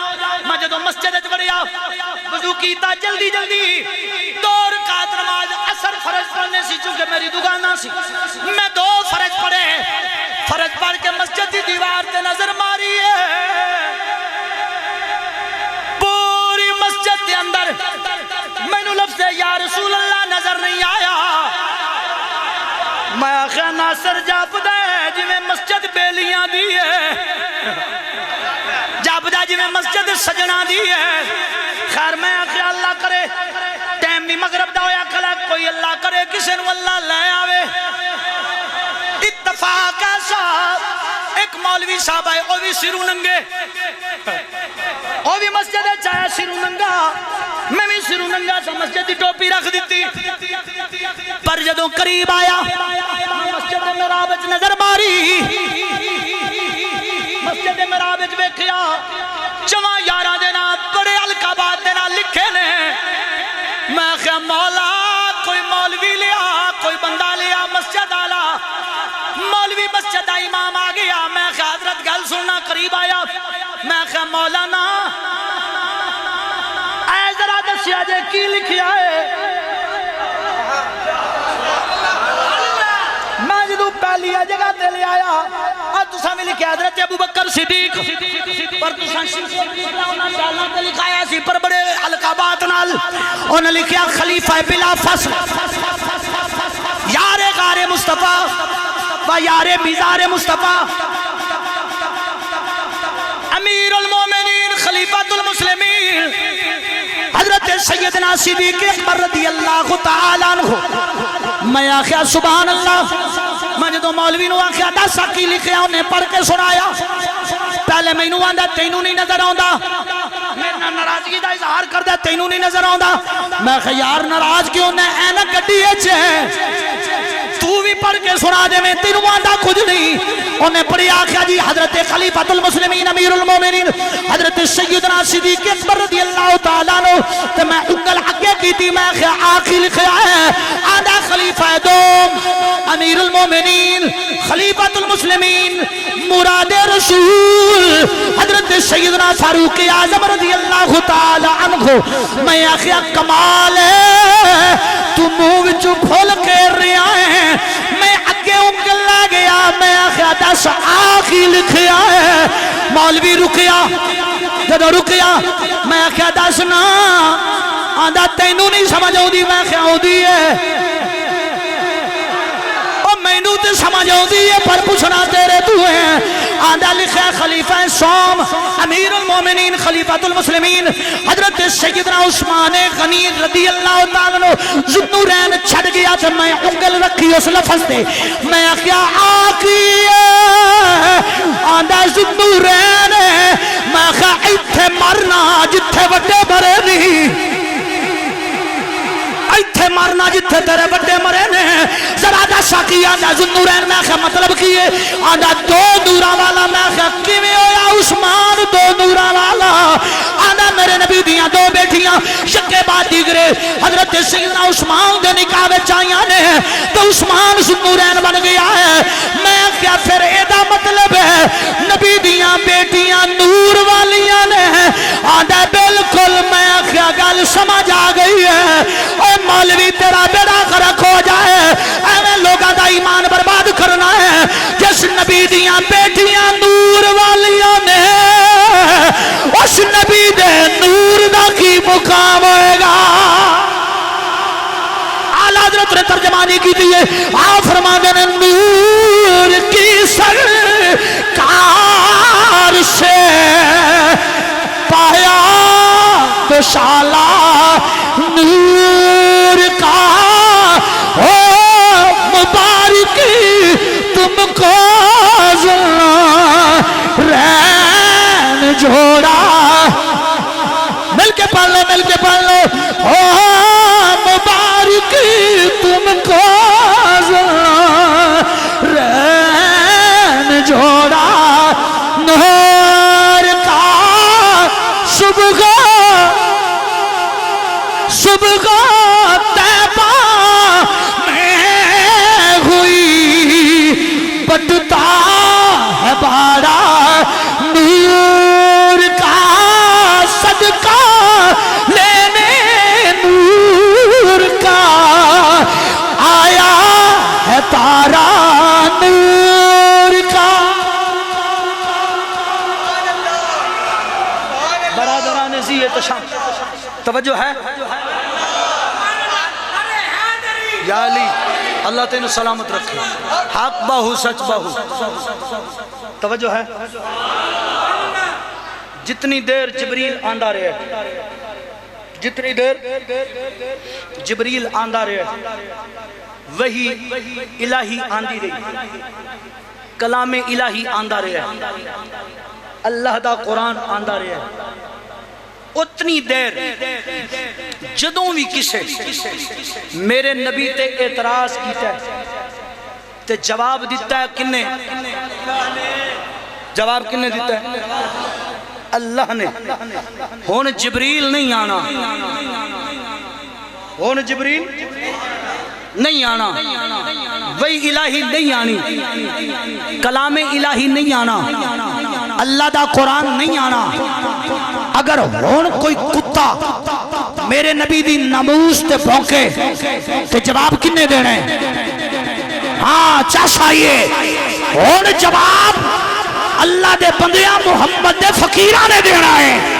میں جدو مسجد بڑھیا وضو کیتا جلدی جلدی 2 رکعت نماز اثر فرض پڑھنے سی، چونکہ میری دکان نہ سی، میں 2 فرض پڑھے، فرض پڑھ کے مسجد دی دیوار تے نظر ماری ہے، پوری مسجد کے اندر میں نے لفظ یا رسول اللہ نظر نہیں آیا، میں آخر ناصر جاپ دے جی میں مسجد بیلیاں دی ہے، جاپ دے جی میں مسجد سجنا دی ہے، خیر میں آخر اللہ کرے ٹیم بھی مغرب دا ہویا کلا کوئی اللہ کرے کسی نو اللہ لے آوے، اتفاق ایسا ایک مولوی صاحب آئے وہ بھی سرو ننگے، وہ بھی مسجد چاہے سرو ننگا، میں بھی سرو ننگا سا مسجد دی ٹوپی رکھ دیتی، پر جدوں قریب آیا مسجد محراب وچ نظر ماری، مسجد محراب وچ ویکھیا 4 یاراں دے نام بڑے القابات دے نام لکھے نے، میں کہا مولا کوئی مولوی لیا کوئی بندہ لیا مسجد آلا، مولوی مسجد امام آ گیا، میں کہا حضرت گل سننا قریب آیا، میں کہا مولانا کی لکھیا ہے میں جدو پہلی جگہ تے لے آیا اور تساں بھی لکھیا حضرت ابو بکر صدیق پر تساں انہاں سالاں تے لکھایا سی پر بڑے القابات نال انہاں لکھیا خلیفہ بلا فصل یار غار مصطفیٰ و یار بیزار مصطفیٰ امیر المومنین خلیفۃ المسلمین حضرت سیدنا صدیق اکبر رضی اللہ تعالیٰ عنہ میں آخیا سبحان اللہ میں جدو مولوی نو آخیا دس کی لکھیا انہیں پڑھ کے سنایا پہلے میں نو آندہ تینوں نہیں نظر آندہ میرا ناراضگی دا اظہار کردہ تینوں نہیں نظر آندہ میں خیار ناراض کیوں نے اینک گڈی ہے تو بھی پڑھ کے سنا دے میں تینوں آندہ کچھ نہیں انہیں پڑھی آخیا جی حضرت خلیفۃ المسلمین امیر المومنین حضرت سیدنا صدیق اکبر رضی اللہ تعالیٰ عنہ تو میں انگل آگے کی تھی میں آخیا آخی لکھیا ہے آدھا خلیفہ دوم امیر المومنین خلیفۃ المسلمین مراد رسول حضرت سیدنا فاروق اعظم رضی اللہ تعالیٰ عنہ میں آخیا کمال ہے تو منہ وچوں پھول کے رہا ہے میں اگے انگل لے گیا میں آخیا دس آخی لکھیا ہے مولوی رکیا جدو رکیا میں آخیا دس نا آندھا تینوں نہیں سمجھ ہوں دی میں آخیا ہوں دی ہے مینو تے سمجھ آؤں دی ہے پر پوچھنا تیرے تو ہیں آندھا لکھا خلیفہ سوم امیر المومنین خلیفۃ المسلمین حضرت سیدنا عثمان غنی رضی اللہ تعالیٰ ذوالنورین چھڑ گیا تو میں انگل رکھی اس لفظ دے میں کیا آقی آندھا ذوالنورین میں کہا ایتھے مرنا جتھے وڈے بھرے نہیں ایتھے مرنا جتھے تیرے بڑے مرے نے ذرا دا ساکی آندھا ذوالنورین میں کہا مطلب کیے آندھا دو نورا والا میں کہا کیویں ہویا عثمان دو نورا والا آندھا میرے نبی دیاں دو بیٹیاں شکے بعد دیگرے حضرت سیدنا عثمان دے نکاح وچ آئیاں نے تو عثمان ذوالنورین بن گیا ہے میں کیا پھر ایدہ مطلب ہے نبی دیاں بیٹیاں نور والیاں نے آندھا بالکل میں کیا گل سمجھ آ گئی ہے اے مولوی تیرا بیڑا غرق ہو جائے ایویں لوگاں دا ایمان برباد کرنا ہے جس نبی دیاں بیٹیاں نور والیاں نے اس نبی دے نور دا کی مقام ہوئے گا اعلیٰ حضرت نے ترجمانی کی دیئے آپ فرما دینے نور کی سرکار سے پایا تو شالا نور کا ہو مبارک تم کو رین جوڑا مل کے پڑھ لو ہو مبارک تم کو رین جوڑا نور کا صبح طیبہ میں ہوئی پٹتا ہے بارا نور کا صدقہ لینے نور کا آیا ہے تارا نور کا برادران زی تشام توجہ ہے یا علی اللہ تینو سلامت رکھے حق باہو سچ باہو توجہ ہے جتنی دیر جبریل آندہ رہے جتنی دیر جبریل آندہ رہے وہی الہی آندی رہی کلام الہی آندہ رہے اللہ دا قرآن آندہ رہے اتنی دیر جدوں بھی کسے میرے نبی تے اعتراض کیتا ہے تے جواب دیتا ہے کنے جواب کنے دیتا ہے اللہ نے ہون جبریل نہیں آنا ہون جبریل نہیں آنا وہی الہی نہیں آنی کلام الہی نہیں آنا اللہ دا قرآن نہیں آنا اگر ہون کوئی کتا میرے نبی دی ناموس تے بھونکے تے جواب کنے دینے ہاں چاش آئیے ہون جواب اللہ دے بندیاں محمد دے فقیران نے دینا ہے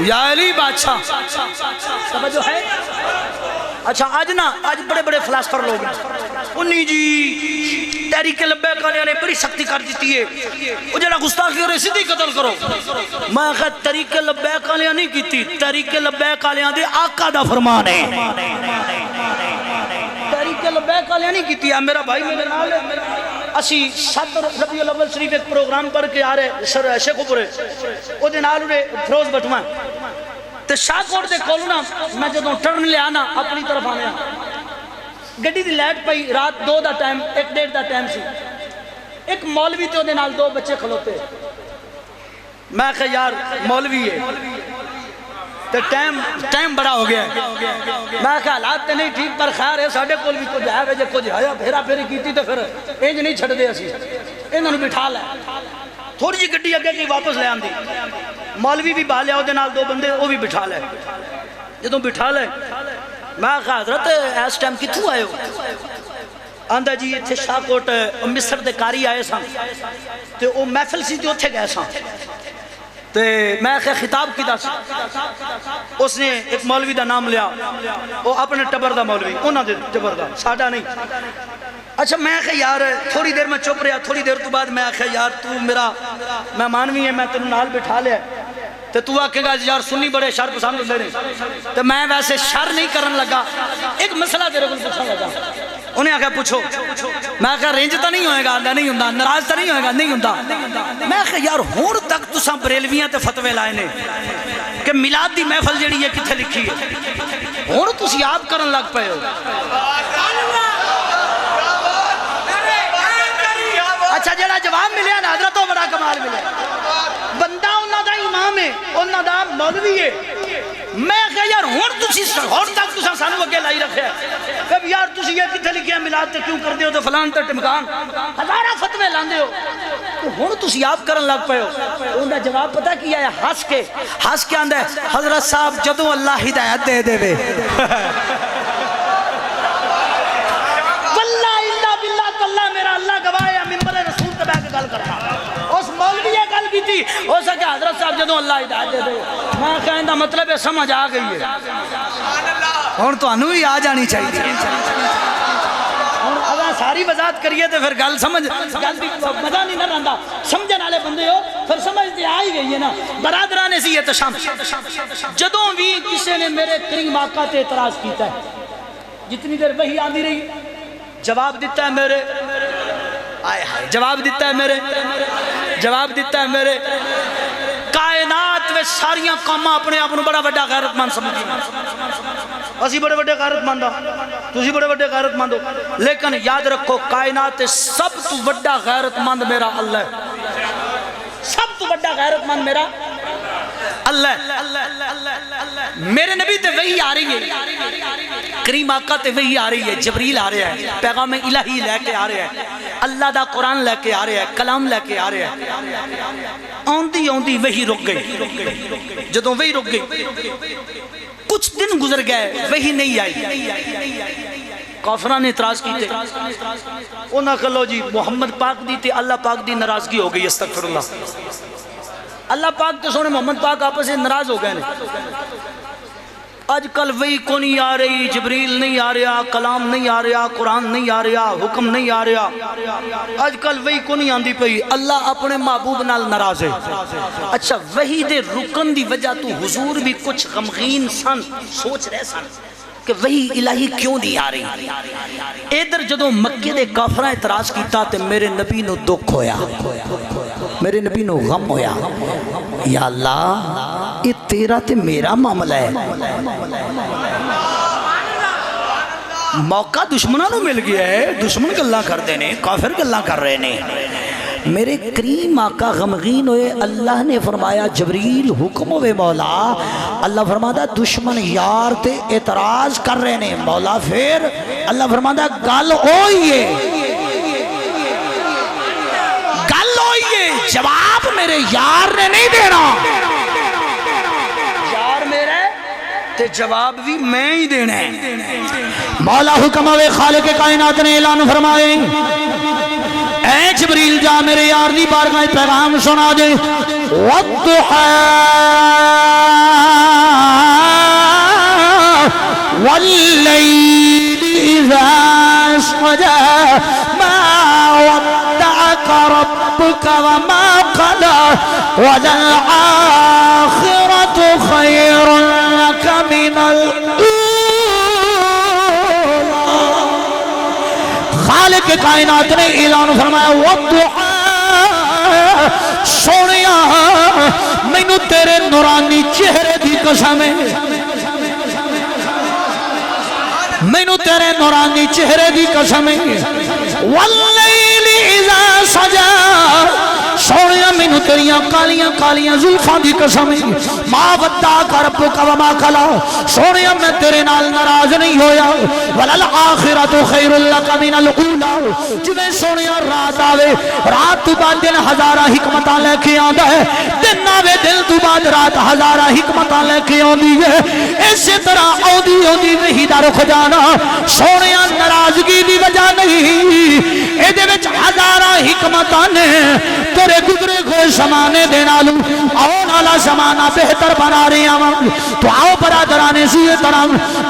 یا علی بادشاہ سمجھو ہے اچھا آج نا آج بڑے بڑے فلاسفر لوگ ہیں انہی جی تحریک لبیک والے نے بڑی سختی کر دیتی ہے وہ جڑا گستاخی ہو رہے سیدھی قتل کرو میں کہا تحریک لبیک والے نہیں کیتی تحریک لبیک والے دے آقا دا فرمان ہے تحریک لبیک والے نہیں کیتی ہے میرا بھائی میرے نال اسی 7 ربیع الاول شریف ایک پروگرام پڑھ کے آ رہے شیخو پورے وہ دے نال فروز بٹوا تے شاہ کوٹ دے کولو نا میں جدوں ٹرن لے آنا اپنی طرف آنے گڈی دی لائٹ پئی رات 2 دا ٹائم 1:30 دا ٹائم سی ایک مولوی تے دے نال 2 بچے کھلوتے میں کہا یار مولوی ہے تے ٹائم بڑا ہو گیا ہے میں کہا حالات تے نہیں ٹھیک پر خیر ہے ساڈے کول بھی کچھ ہے وجہ کچھ آیا پھیرا پھیری کیتی تے پھر انج نہیں چھڈ دے اسی انہاں نوں بٹھا لے تھوڑی جی گڈی اگے کی واپس لے آندی مولوی بھی با لیا وہ دے نال 2 بندے وہ بھی بٹھا لے جدوں بٹھا لے میں کہا حضرت اس ٹائم کتھوں آئے ہو آندہ جی اتھے شاہ کوٹ مصر دے کاری آئے سان تے وہ محفل سی تے اتھے گئے سان تے میں کہا خطاب کی دا اس نے ایک مولوی دا نام لیا وہ اپنے ٹبر دا مولوی انہاں دے ٹبر دا ساڈا نہیں اچھا میں کہا یار تھوڑی دیر میں چپ رہا تھوڑی دیر تو بعد میں کہا یار تو میرا مہمانوی ہے میں تینوں نال بٹھا لیا تو تو آکے گا یار سنی بڑے شر پسند ہوندے نہیں تو میں ویسے شر نہیں کرن لگا ایک مسئلہ تیرے کو پوچھنے لگا انہیں آکھا پوچھو میں کہا رینج تو نہیں ہوئے گا نہیں ہوندا ناراض تو نہیں ہوئے گا نہیں ہوندا میں کہا یار ہون تک تساں بریلویاں تے فتوے لائے نے کہ میلاد دی محفل جڑی ہے کتھے لکھی ہے ہون تسی آپ کرن لگ پئے ہو اچھا جڑا جواب ملیا نا حضرت وہ بڑا کمال ملیا بندہ انہاں دا امام ہے انہاں دا مولوی ہے میں کہا یار ہون تک تساں سانو اگے لائی رکھے کہ یار تسی یہ کتھے لکھیا میلاد تے کیوں کر دیو تو فلان تے ٹمکان ہزارہ فتوے لاندے ہو تو ہون تسی آپ کرن لگ پئے ہو ان دا جواب پتہ کیا ہے ہنس کے آندا ہے حضرت صاحب جدوں اللہ ہدایت دے دے وے واللہ الا باللہ تاللہ میرا اللہ گواہ ہے ممبر رسول تے بیٹھ کے گل کرنا اس مولوی یہ گل کی تھی ہو سکے حضرت صاحب جدوں اللہ ہدایت دے دے میں کہن دا مطلب ہے سمجھ آ گئی ہے ہن تانوں ہی آ جانی چاہیے ہن اگر ساری وضاحت کریے تے پھر گل سمجھ گل دی مزہ نہیں نہ رہندا سمجھن والے بندے ہو پھر سمجھ تے آ ہی گئی ہے نا برادران اسی احتشام جدوں بھی کسی نے میرے کریم آقا تے اعتراض کیتا ہے جتنی دیر وحی آندی رہی جواب دیتا ہے میرے جواب دیتا ہے میرے کائنات میں ساریاں قوماں اپنے آپ بڑا بڑا غیرت مند سمجھی اسی بڑے بڑے غیرت مند ہو تسی بڑے بڑے غیرت مند ہو لیکن یاد رکھو کائنات سب تو بڑا غیرت مند میرا اللہ ہے سب تو بڑا غیرت مند میرا اللہ میرے نبی تے وہی آ رہی ہے کریم آقا تے وہی آ رہی ہے جبریل آ رہا ہے پیغام الہی لے کے آ رہا ہے اللہ دا قرآن لے کے آ رہا ہے کلام لے کے آ رہا ہے آندی وہی رک گئی جدوں وہی رک گئی کچھ دن گزر گئے وہی نہیں آئی کافران نے اعتراض کیتے انہاں کہلو جی محمد پاک دی تے اللہ پاک دی ناراضگی ہو گئی استغفر اللہ اللہ پاک تو سونے محمد پاک آپس سے ناراض ہو گئے آج کل وہی کو نہیں آ رہی جبریل نہیں آ رہا کلام نہیں آ رہا قرآن نہیں آ رہا حکم نہیں آ رہا آج کل وہی کو نہیں آندی پئی اللہ اپنے محبوب نال ناراض ہے اچھا وہی دے رکن دی وجہ تو حضور بھی کچھ غمگین سن سوچ رہے سن کہ وہی الہی کیوں نہیں آ رہی ادھر جدوں مکے دے کافراں اعتراض کیتا تے میرے نبی نو دکھ ہویا میرے نبی نو غم ہویا یا اللہ یہ تیرا تے میرا معاملہ ہے موقع دشمنوں نو مل گیا ہے دشمن گلاں کر دینے کافر گلاں کر رہے نے میرے کریم آقا غمگین ہوئے اللہ نے فرمایا جبریل حکم ہوئے مولا اللہ فرمایا دشمن یار تے اعتراض کر رہے نے مولا پھر اللہ فرمایا گل ہوئیے جواب میرے یار نے نہیں دینا تے جواب بھی میں ہی دینا ہے۔ مولا حکم ہوئے خالق کائنات نے اعلان فرمائے اے جبریل جا میرے یار دی بارگاہ پیغام سنا دے والضحى والليل إذا سجى ما ودعك ربك وما قلى وللآخرة خير لك من خالق کائنات نے اعلان فرمایا والضحى سونیا مینوں تیرے نورانی چہرے دی قسم ہے مینوں تیرے نورانی چہرے دی قسم ہے واللیل اذا سجا سونیا مینوں تیریاں کالیاں کالیاں زلفاں دی قسم ہے ما ودعک ربک وما قلی سونیا میں تیرے نال ناراض نہیں ہویا وللآخرۃ خیر لک من الاولی جویں سونیا رات آوے رات تو بعد دن ہزاراں حکمتاں لے کے آندا ہے دن آوے دن تو بعد رات ہزاراں حکمتاں لے کے آندی ہے اسی طرح آندی آندی وہی دا رخ جانا سونیا ناراضگی دی وجہ نہیں اے دے وچ ہزاراں حکمتاں نے تیرے گزرے ہوئے زمانے دے نالو آن والا زمانہ بہتر بنا رہے ہیں تو آؤ برادرانے سیئے طرح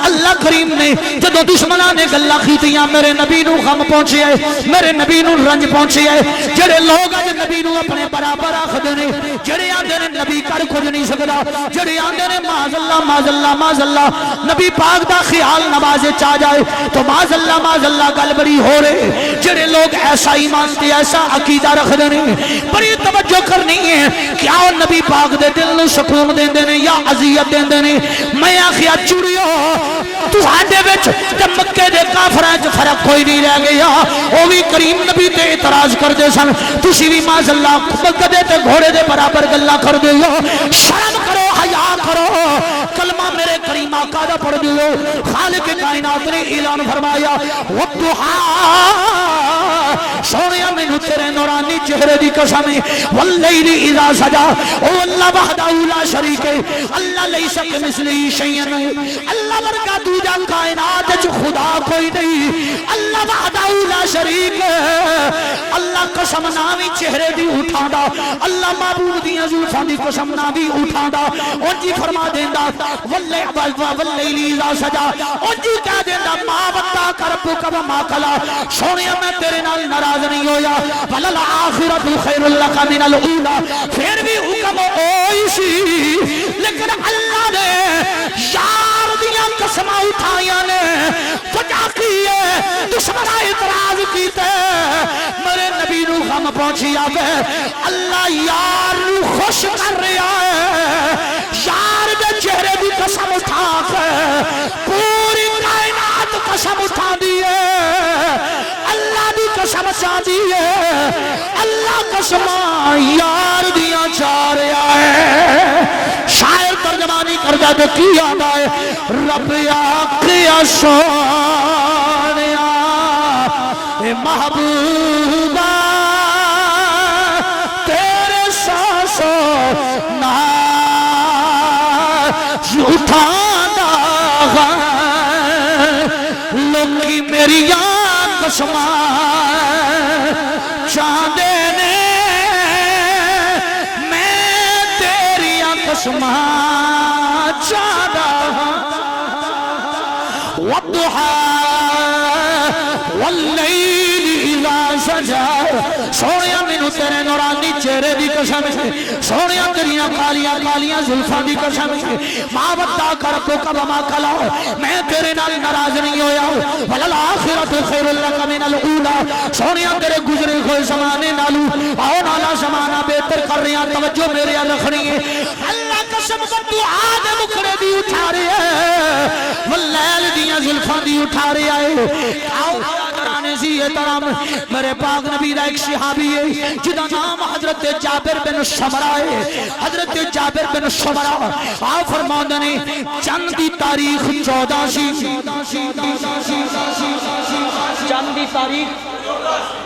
اللہ کریم نے جدو دشمنہ نے گلہ کھیتیاں میرے نبی نو غم پہنچے آئے میرے نبی نو رنج پہنچے آئے جڑے لوگ آج نبی نو اپنے برابر آخد نے جڑے آندے نے نبی کر کھج نہیں سکتا جڑے آندے نے ماذ اللہ نبی پاک دا خیال نمازے چاہ جائے تو ماذ اللہ گل بڑی ہو رہے جڑے لوگ ایسا ایمان تے ایسا عقیدہ رکھ دینے بڑی توجہ کرنی ہے کیا وہ نبی پاک دے دل نو سکون دین دینے یا عذیت دین دینے میں آخیا چوڑیو تو آدھے بچ جب مکہ دے کافران جو فرق کوئی نہیں رہ گیا وہ بھی کریم نبی تے اعتراض کر دے سن تسی بھی ماذ اللہ مکہ تے گھوڑے دے برابر گلہ کر دے شرم کرو حیا کرو کلمہ میرے کریم آقا دا پڑھ دیو خالق کائنات نے اعلان فرمایا والضحى سونیا مینوں تیرے نورانی چہرے دی قسم واللیل اذا سجا او اللہ وحدہ لا شریک اللہ لیس کمثلہ شیء اللہ ورگا دوجا کائنات وچ خدا کوئی نہیں اللہ وحدہ لا شریک اللہ قسم نامی چہرے دی اٹھاندا اللہ معبود دیاں زلفاں دی قسم نامی اٹھاندا او جی فرما دیندا واللیل اذا سجا او جی کہہ دیندا ما ودعک ربک وما قلی سونیا میں تیرے نال ناراض نہیں ہویا وللآخرۃ خیر لک من الاولی پھر بھی حکم ہوئی سی لیکن اللہ نے یار دیاں قسماں اٹھائیاں نے وجہ کی ہے دشمن اعتراض کیتے میرے نبی نو غم پہنچی آوے اللہ یار نو خوش کر رہا ہے یار دے چہرے دی قسم اٹھا کے پوری کائنات قسم اٹھا دیئے اللہ دی قسم چاہ دیئے اللہ قسم یار دیاں چاہ رہا ہے شاعر ترجمانی کردہ تو کی آدھا ہے رب آقیا سونیا محبوبہ تیرے سانسوں ناز اٹھانا لوگی میری قسمہ چاندے نے میں تیری قسمہ چاندہ والضحى واللیل اذا سجا سونیا مینوں تیرے نورانی چہرے دی قسم ہے سونیا تیریاں کالیاں کالیاں زلفاں دی قسم ہے ما ودعک ربک وما قلی میں تیرے نال ناراض نہیں ہویا وللآخرۃ خیر لک من الاولی سونیا تیرے گزرے ہوئے زمانے نالو آن والا زمانہ بہتر کر رہے ہیں توجہ میرے رکھنی ہے اللہ قسم دعا دے مکھڑے دی اٹھا رہے ہیں واللیل دیاں زلفاں دی اٹھا رہے ہیں آؤ میرے پاک نبی دا ایک صحابی ہے جدا نام حضرت جابر بن سمرہ ہے حضرت جابر بن سمرہ آپ فرماندے نے چند دی تاریخ 14 سی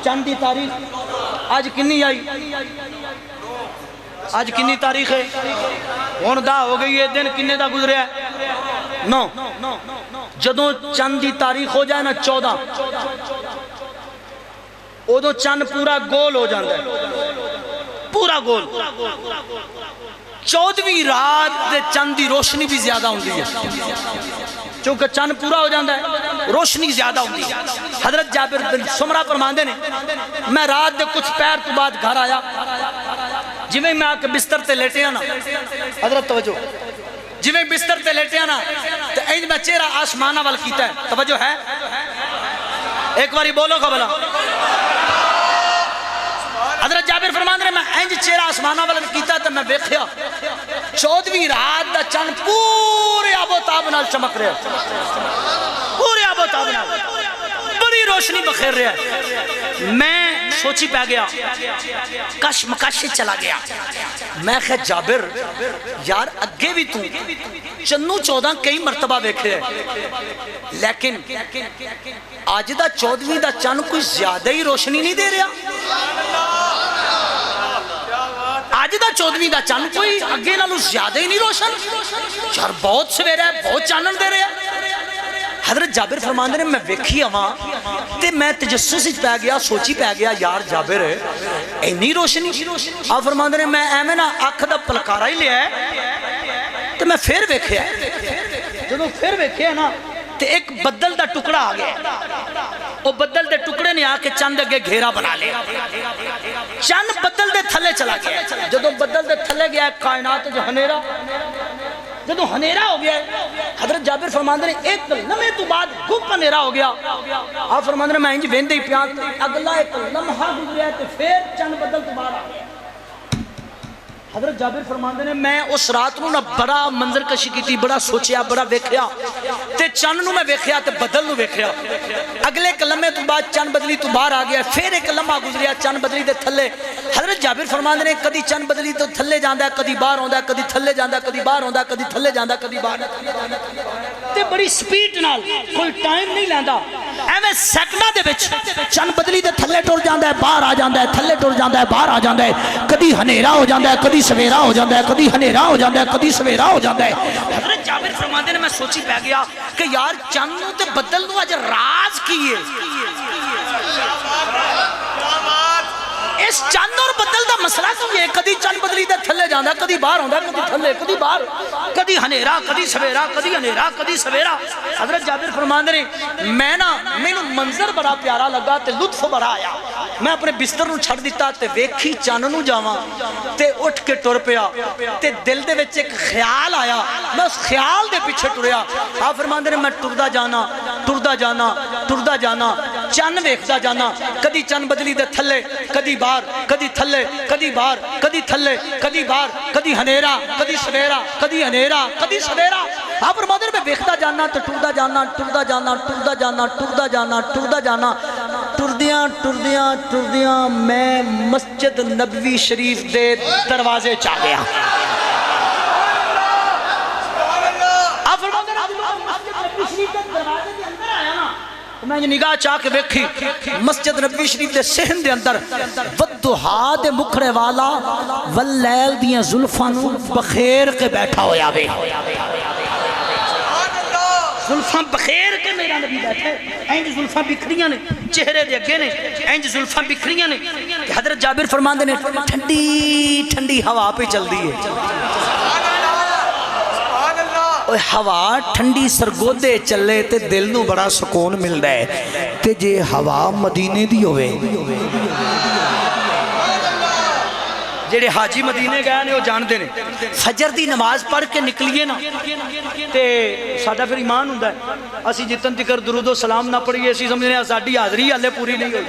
چند دی تاریخ آج کنی آئی آج کنی تاریخ ہے ہون دا ہو گئی ہے دن کنے دا گزرے ہے 9 جدوں چند دی تاریخ ہو جائے نا 14 ادو چند پورا گول ہو جاتا ہے، پورا گول۔ 14ویں رات دے چند دی روشنی بھی زیادہ ہوندی ہے، چونکہ چند پورا ہو جاتا ہے روشنی زیادہ ہوندی ہے۔ حضرت جابر بن سمرہ فرماندے نے میں رات دے کچھ پیر تو بعد گھر آیا، جی میں آ کے بستر تے لیٹیا نا، حضرت توجہ، جی میں بستر تے لیٹیا نا تو اینج میں چہرہ آسمانہ وال کیتا ہے، توجہ ہے، ایک باری بولو گا بلا۔ حضرت جابر فرمان رہے میں اینج چہرہ آسمانہ والا کیتا تو میں بیکھیا 14ویں رات دا چند پورے آب و تاب نال چمک رہے ہیں، پورے آب و تاب نال بڑی روشنی بخیر رہے ہیں۔ میں سوچی پہ گیا، کش مکش چلا گیا، میں خیر جابر یار اگے بھی تو چنو 14 کئی مرتبہ بیکھے ہیں، لیکن آج دا 14ویں دا چند کوئی زیادہ ہی روشنی نہیں دے رہا، آج دا 14ویں دا چند کوئی اگے نالو زیادہ ہی نہیں روشن، یار بہت سویرا ہے، بہت چانن دے رہا ہے۔ حضرت جابر فرماندے نے میں ویکھی آواں تے میں تجسس وچ پہ گیا، سوچی پہ گیا یار جابر اینی روشنی، آپ فرماندے نے میں ایویں نا اکھ دا پلکارا ہی لیا ہے تے میں پھر ویکھیا، جدوں پھر ویکھیا نا تے ایک بدل دا ٹکڑا آ گیا، وہ بدل دے ٹکڑے نے آ کے چند اگے گھیرا بنا لیا، چند بدل دے تھلے چلا گیا، جدوں بدل دے تھلے گیا کائنات جو ہنیرا، جدوں ہنیرا ہو گیا حضرت جابر فرماندے نے ایک لمحے تو بعد گپ ہنیرا ہو گیا، آپ فرماندے نے میں انج ویندے ہی پیاں اگلا ایک لمحہ گزریا تے پھر چند بدل تو بعد آ گیا۔ حضرت جابر فرماندے نے میں اس رات نو نہ بڑا منظر کشی کی تھی، بڑا سوچیا، بڑا ویکھیا تے چند نو میں ویکھیا تے بدل نو ویکھیا، اگلے ایک لمحے تو بعد چند بدلی تو باہر آ گیا، پھر ایک لمحہ گزریا چند بدلی دے تھلے۔ حضرت جابر فرماندے نے کدی چند بدلی تو تھلے جاندا ہے، کدی باہر ہوندا ہے، کدی تھلے جاندا ہے، کدی باہر ہوندا ہے، کدی تھلے جاندا ہے، کدی باہر تے بڑی سپیڈ نال کوئی ٹائم نہیں لیندا، ایویں سیکنڈاں دے وچ چند بدلی دے تھلے ٹر جاندا ہے، باہر آ جاندا ہے، تھلے ٹر جاندا ہے، باہر آ جاندا ہے، کدی ہنیرا ہو جاندا ہے، کدی سویرا ہو جاندا ہے، کدی ہنیرا ہو جاندا ہے، کدی سویرا ہو جاندا ہے۔ حضرت جابر فرماندے نے میں سوچی پہ گیا کہ یار چند نو تے بدل نو اج راز کیے، اس چند اور بدل دا مسئلہ تو یہ کدی چند بدلی دے تھلے جاندا، کدی باہر ہوندا، کدی تھلے، کدی باہر، کدی ہنیرا، کدی سویرا، کدی ہنیرا، کدی سویرا۔ حضرت جابر فرماندے نے میں نا مینوں منظر بڑا پیارا لگا تے لطف بڑا آیا، میں اپنے بستر نو چھڑ دیتا تے ویکھی چند نو جاواں تے اٹھ کے ٹر پیا تے دل دے وچ ایک خیال آیا، میں اس خیال دے پیچھے ٹریا۔ آپ فرماندے نے میں ٹردا جانا، ٹردا جانا، ٹردا جانا، چند ویکھدا جانا، کدی چند بدلی دے تھلے، کدی باہر، کدی تھلے، کدی باہر، کدی تھلے، کدی باہر، کدی ہنیرا، کدی سویرا، کدی ہنیرا، کدی سویرا۔ آپ فرماندے نے میں ویکھدا جانا تے ٹردا جانا، ٹردا جانا، ٹردا جانا، ٹردا جانا، ٹردا جانا، ٹردیاں ٹردیاں ٹردیاں میں مسجد نبوی شریف دے دروازے چا گیا۔ آپ فرماندے نے مسجد نبوی شریف دے دروازے دے اندر آیا نا، میں نگاہ چاہ کے ویکھی مسجد نبوی شریف دے صحن دے اندر ودہا دے مکھڑے والا واللیل دیاں زلفاں نو بخیر کے بیٹھا ہویا وے، زلفاں بخیر کے میرا نبی بیٹھے، اینج زلفاں بکھریاں نے چہرے دے اگے نے، اینج زلفاں بکھریاں نے کہ حضرت جابر فرماندے نے ٹھنڈی ٹھنڈی ہوا پہ چل دی ہے، ہوا ٹھنڈی سرگودے چلے تے دل نو بڑا سکون مل رہا ہے تے جے ہوا مدینے دی ہوئے، جڑے حاجی مدینے گئے نے وہ جان دے نے، فجر دی نماز پڑھ کے نکلیے نا تے ساڈا پھر ایمان ہوندا ہے، اسی جتن تکر درود و سلام نہ پڑھیے اسی سمجھنے ہیں ساڈی حاضری ہلے پوری نہیں ہوئی۔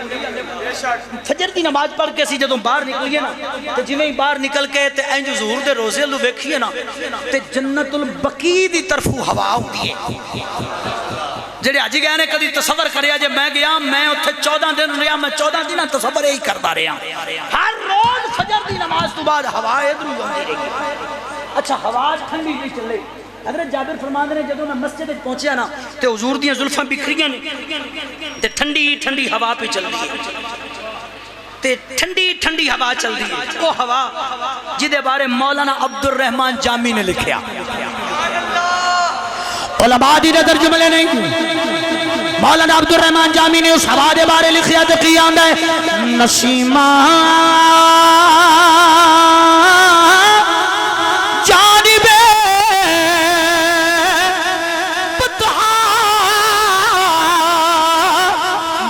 فجر دی نماز پڑھ کے اسی جدوں باہر نکلیے نا تے جویں ہی باہر نکل کے تے انج حضور دے روزے لو ویکھیے نا تے جنت البقیع دی طرفوں ہوا ہوندی ہے۔ جڑے حاجی گئے نے کدی تصور کریا جے میں گیا میں اتھے 14 دن رہا، میں 14 دن تصور یہی کرتا رہا، ہر روز فجر دی نماز تو بعد ہوا ادھر ہوندی رہی۔ اچھا ہوا ٹھنڈی نہیں چلے، حضرت جابر فرماندے نے جدوں میں مسجد پہنچیا نا تے حضور دیاں زلفاں بکھریاں نے تے ٹھنڈی ٹھنڈی ہوا پہ چل رہی ہے تے ٹھنڈی ٹھنڈی ہوا چل رہی ہے، وہ ہوا جدے بارے مولانا عبد الرحمن جامی نے لکھیا، علماء دی نظر جملے نہیں مولانا عبد الرحمن جامی نے اس حوالے بارے لکھیا تے کی آندا ہے نسیمہ جانب بطحا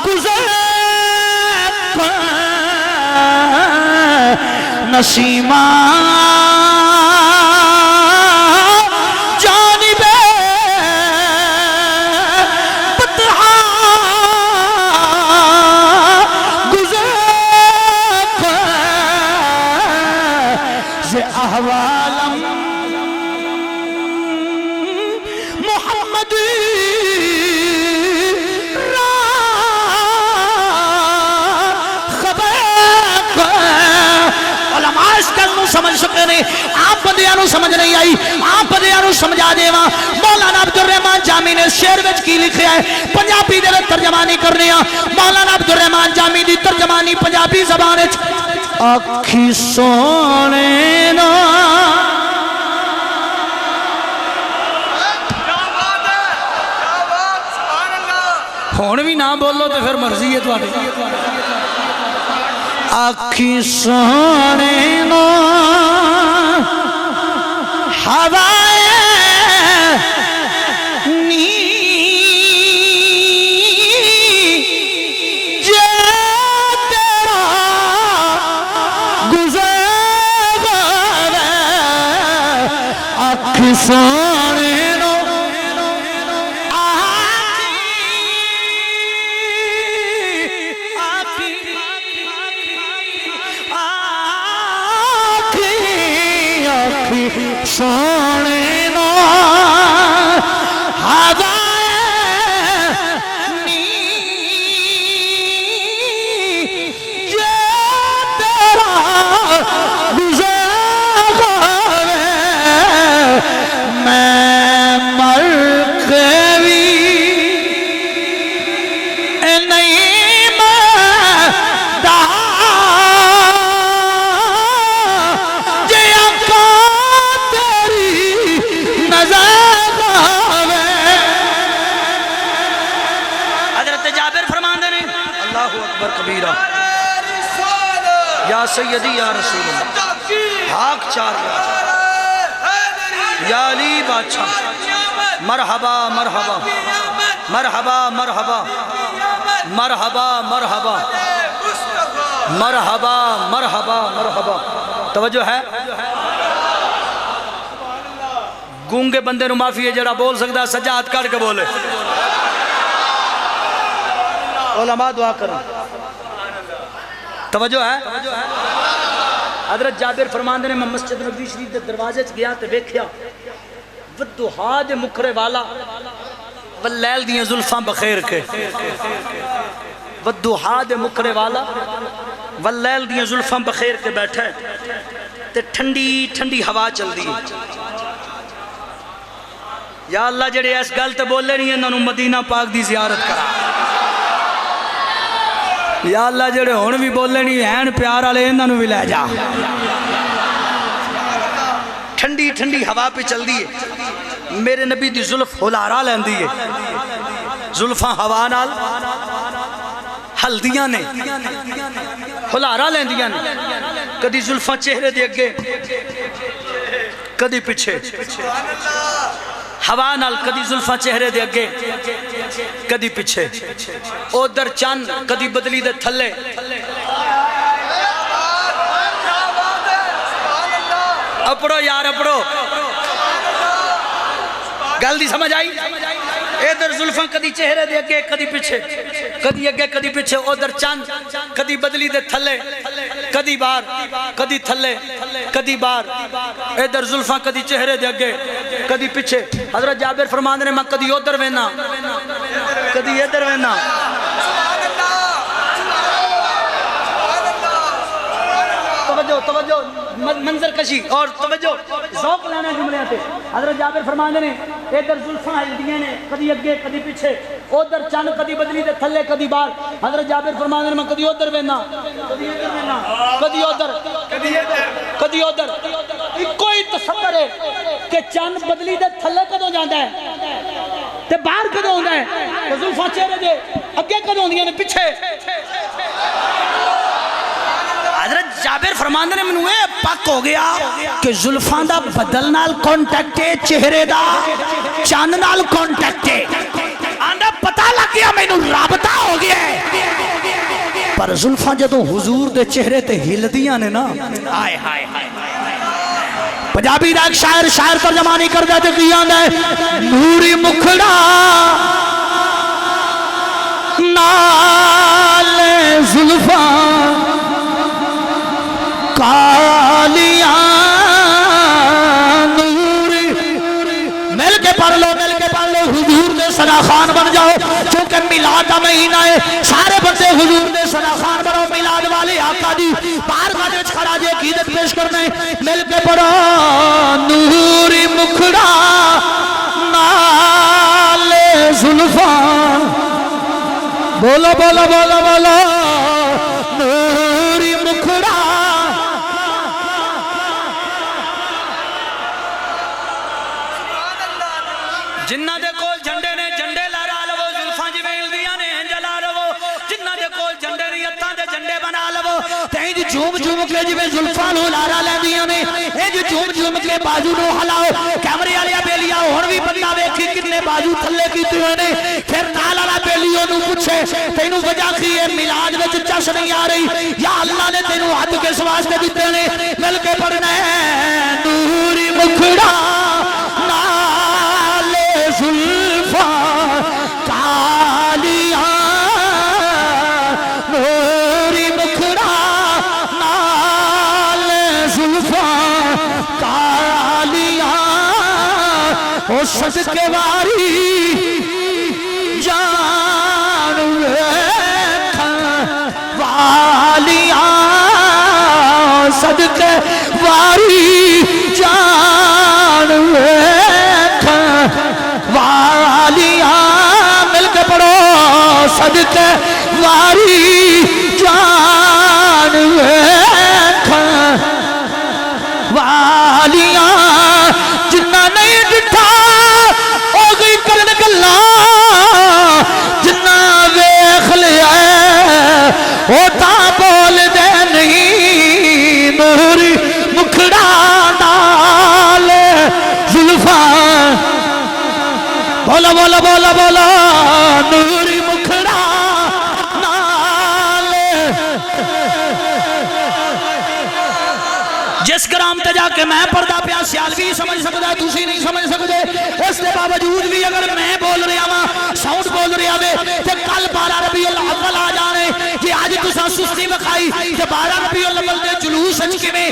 گزر نسیمہ سمجھ سکے نہیں آپ بدیانو سمجھ نہیں آئی آپ بدیانو سمجھا دے وہاں مولانا عبد الرحمن جامی نے شعر وچ کی لکھے ہے پنجابی دے ترجمانی کرنے ہیں مولانا عبد الرحمن جامی دی ترجمانی پنجابی زبان وچ آکھی سونے نا ہون بھی نہ بولو تو پھر مرضی ہے تواڈی آکھی سونے نو ہوائے نی جے تیرا گزر گئے آکھی سونے نو سونے نو ہوائے نی جے تیرا گزر گئے میں مر کے بھی نہیں مردا کبیرہ یا سیدی یا رسول اللہ حاک چار یا علی بادشاہ مرحبا مرحبا مرحبا مرحبا مرحبا مرحبا مرحبا مرحبا مرحبا توجہ ہے گونگے بندے نو معافی ہے جڑا بول سکتا سجاد کر کے بولے علماء دعا کریں توجہ ہے حضرت جابر فرماندے نے میں مسجد نبوی شریف دے دروازے چ گیا تے ویکھیا ودھا دے مکھرے والا واللیل دیاں زلفاں بخیر کے ودھا دے مکھرے والا واللیل دیاں زلفاں بخیر کے بیٹھا ہے تے ٹھنڈی ٹھنڈی ہوا چل دی یا اللہ جڑے اس گل تے بولے نہیں انہاں نو مدینہ پاک دی زیارت کرا یا اللہ جڑے ہون بھی بولے نہیں ہیں پیار والے انہاں نو بھی لے جا ٹھنڈی ٹھنڈی ہوا پہ چل دی ہے میرے نبی دی زلف ہلارا لیندی ہے زلفاں ہوا نال ہلدیاں نے ہلارا لیندیاں نے کدی زلفاں چہرے دے اگے کدی پیچھے ہوا نال کدی زلفاں چہرے دے اگے کدی پیچھے ادھر چند کدی بدلی دے تھلے اپڑو یار اپڑو گل دی سمجھ آئی ادھر زلفاں کدی چہرے دے اگے کدی پیچھے کدی اگے کدی پیچھے ادھر چند کدی بدلی دے تھلے کدی بار کدی تھلے کدی بار ادھر زلفاں کدی چہرے دے اگے کدی پیچھے حضرت جابر فرماندے نے میں کدی ادھر وینا کدی ادھر وینا توجہ منظر کشی اور توجہ ذوق لینا جملے آتے حضرت جابر فرماندے نے ادھر زلفاں ہلدیاں نے کدی اگے کدی پیچھے ادھر چند کدی بدلی دے تھلے کدی بار حضرت جابر فرماندے نے میں کدی ادھر وینا کدی ادھر وینا کدی ادھر کدی ادھر کوئی تصور ہے کہ چند بدلی دے تھلے کدوں جاندا ہے تے باہر کدوں ہوندا ہے تے زلفاں چہرے دے اگے کدوں ہوندیاں نے پیچھے حضرت جابر فرماندے نے مینوں اے پک ہو گیا کہ زلفاں دا بدل نال کانٹیکٹ ہے چہرے دا چند نال کانٹیکٹ ہے آندا پتہ لگ گیا مینوں رابطہ ہو گیا ہے پر زلفاں جدوں حضور دے چہرے تے ہلدیاں نے نا ہائے ہائے ہائے پنجابی دا ایک شاعر ترجمہ نہیں کردا تے کی آندا ہے نوری مکھڑا نال زلفاں کالیاں نوری مل کے پڑھ لو حضور دے صدا خان بن جاؤ چونکہ میلاد دا مہینہ ہے سارے بندے حضور دے صدا خان بنو میلاد والے آقا دی بار وچ کھڑا جے عقیدت پیش کرنے مل کے پڑھو نوری مکھڑا نال زلفاں بولو بولو بولو بولو نوری مکھڑا جنہ دے کول جھنڈے نے جھنڈے لہرا لو زلفاں جویں ہلدیاں نے جلا لو جنہ دے کول جھنڈے نے ہتھاں دے جھنڈے بنا لو تے انج جھوم جھوم کے جویں زلفاں نوں لہرا لیندیاں نے انج جھوم جھوم کے بازو نوں ہلاؤ کیمرے والے بیلیا ہن وی بندہ ویکھی کتنے بازو تھلے کیتے ہوئے نے پھر نال والا بیلیوں نوں پوچھے تینوں وجہ کی ہے میلاد وچ چش نہیں آ رہی یا اللہ نے تینوں ہاتھ کس واسطے دتے نے مل کے پڑھنا ہے نوری مکھڑا زلفاں کالیاں نوری مکھڑا نال زلفاں کالیاں او صدقے واری جان ویکھن والیاں صدقے واری جان والیاں مل کے پڑھو صدقے واری جان ویکھن والیاں جنہ نہیں ڈٹھا او گئی کرن گلاں جنہ ویکھ لیا او تاں بول دے نہیں نوری مکھڑا نال زلفاں بولا بولا بولا بولا نوری مکھڑا نال جس گرام تے جا کے میں پردہ پیا سیال بھی سمجھ سکتا ہے تسی نہیں سمجھ سکتے اس کے باوجود بھی اگر میں بول رہا ہوں ساؤنڈ بول رہا ہے تے کل 12 ربیع الاول آ جانے کہ آج تساں سستی وکھائی تے 12 ربیع الاول دے جلوس وچ کیویں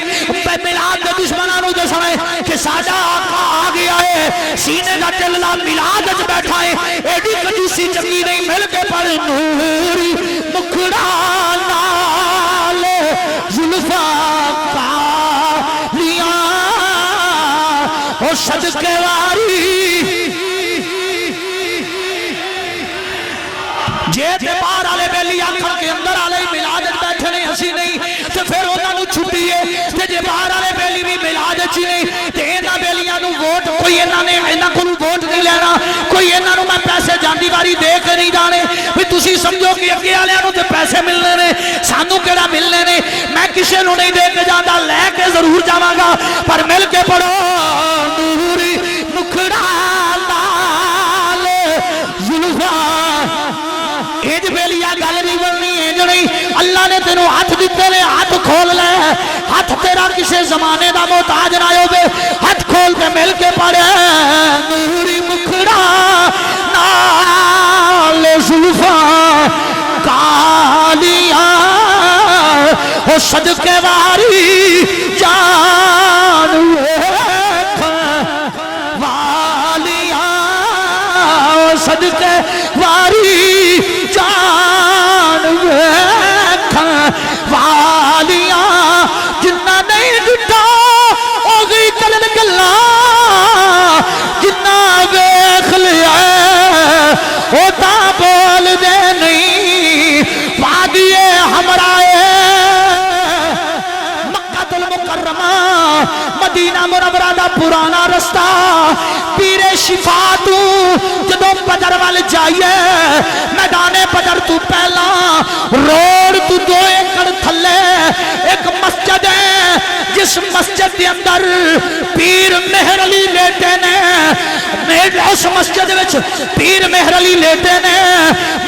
میلاد دے دشمناں نوں دسنا کہ ساڈا آقا آ گیا ہے سینے دا دل نال میلاد وچ بیٹھا ہے ایڈی کنجوسی چنگی نہیں مل کے پڑھ نوری مکھڑا نال زلفاں کالیاں او صدقے واری جے تے باہر والے بیلی آکھن کے اندر والے میلاد وچ بیٹھے نے ہسی نہیں تے پھر انہاں نوں چھٹی ہے تے جے باہر والے بیلی بھی میلاد وچ نہیں تے انہاں بیلیاں نوں ووٹ کوئی انہاں کولوں ووٹ نہیں لینا کوئی انہاں نوں میں پیسے جاندی واری دے کے نہیں جانے بھی تسی سمجھو کہ اگے والےاں نوں تے پیسے ملنے نے سانوں کیڑا ملنے نے میں کسے نوں نہیں دے کے جاندا لے کے ضرور جاواں گا پر مل کے پڑھو نوری مکھڑا نال زلفاں ایج بیلیا گل نہیں بننی ایج نہیں اللہ نے تینوں ہاتھ دیتے نے ہاتھ کھول لے ہاتھ تیرا کسے زمانے دا محتاج نہ ہوے ہاتھ کھول کے مل کے پڑھے نوری مکھڑا نال زلفاں کالیاں او صدقے واری جان ویکھن والیاں او صدقے واری جان ویکھن والیاں جنہ نہیں ڈٹھا او گئی کرن گلاں جنہ ویکھ لیا او تاں بول دے نہیں پا دیے ہمراہ مکہ المکرمہ مدینہ منورہ دا پرانا رستہ پیر شفا تو جدوں بدر وال جائیے میدان بدر تو پہلا روڈ تو 2 ایکڑ تھلے ایک مسجد ہے جس مسجد دے اندر پیر مہر علی لیٹے نے اس مسجد وچ پیر مہر علی لیٹے نے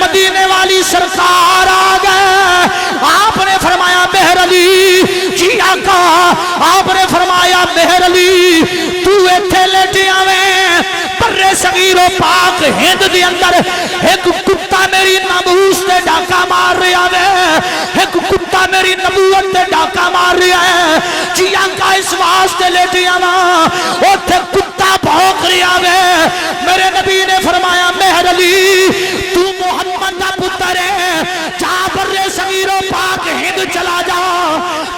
مدینے والی سرکار آ گئے آپ نے فرمایا مہر علی جی آقا آپ نے فرمایا مہر علی تو ایتھے لیٹے آویں برے صغیر و پاک ہند دے اندر ایک کتا میری ناموس تے ڈاکا مار رہا ہے ایک کتا میری نبوت تے ڈاکا مار رہا ہے جی آقا اس واسطے لیٹے آواں اوتھے کتا بھونک رہا ہے میرے نبی نے فرمایا مہر علی تو محمد دا پتر ہے جا برے صغیر و پاک ہند چلا جا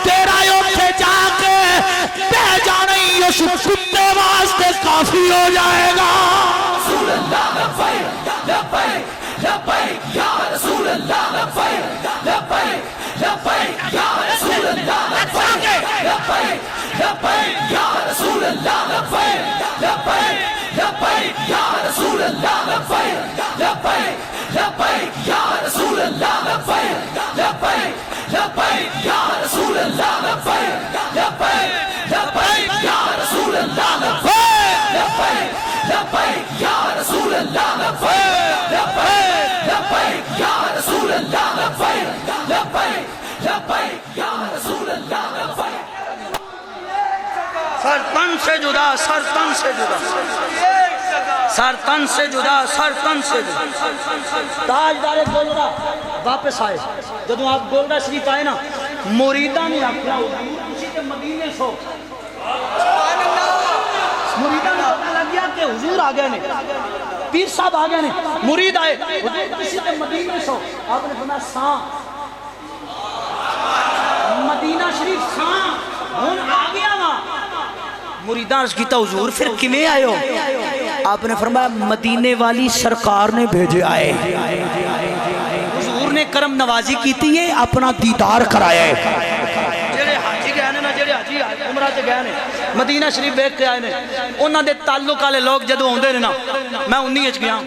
تیرا اوتھے جا کے بہ جانا ہی اس کتے واسطے کافی ہو جائے گا رسول اللہ لبیک لبیک لبیک یا رسول اللہ لبیک لبیک لبیک یا رسول اللہ لبیک لبیک لبیک یا رسول اللہ لبیک لبیک لبیک یا رسول اللہ لبیک لبیک لبیک یا رسول اللہ لبیک لبیک لبیک یا رسول اللہ لبیک لبیک لبیک یا رسول اللہ لبیک لبیک یا رسول اللہ لبیک لبیک یا رسول اللہ لبیک لبیک لبیک یا رسول اللہ لبیک سر تن سے جدا سر تن سے جدا سر تن سے جدا سر تن سے جدا تاجدار گولڈا واپس آئے جدوں آپ گولڈا شریف آئے نا مریداں نے آکھیا اسی تے مدینے سو مریداں نے پتہ لگ گیا کہ حضور آ گئے نے پیر صاحب آ گئے نے مرید آئے حضور اسی تے مدینے سو آپ نے فرمایا ساں مدینہ شریف ساں ہن آ گیا وا مریداں عرض کیتا حضور پھر کیویں آئے ہو آپ نے فرمایا مدینے والی سرکار نے بھیجے آئے حضور نے کرم نوازی کیتی ہے اپنا دیدار کرایا ہے جڑے حاجی گئے نا جڑے حاجی عمرہ تے گئے نے مدینہ شریف دیکھ کے آئے نے انہاں دے تعلق والے لوگ جدوں ہوندے نے نا میں 19 وچ گیا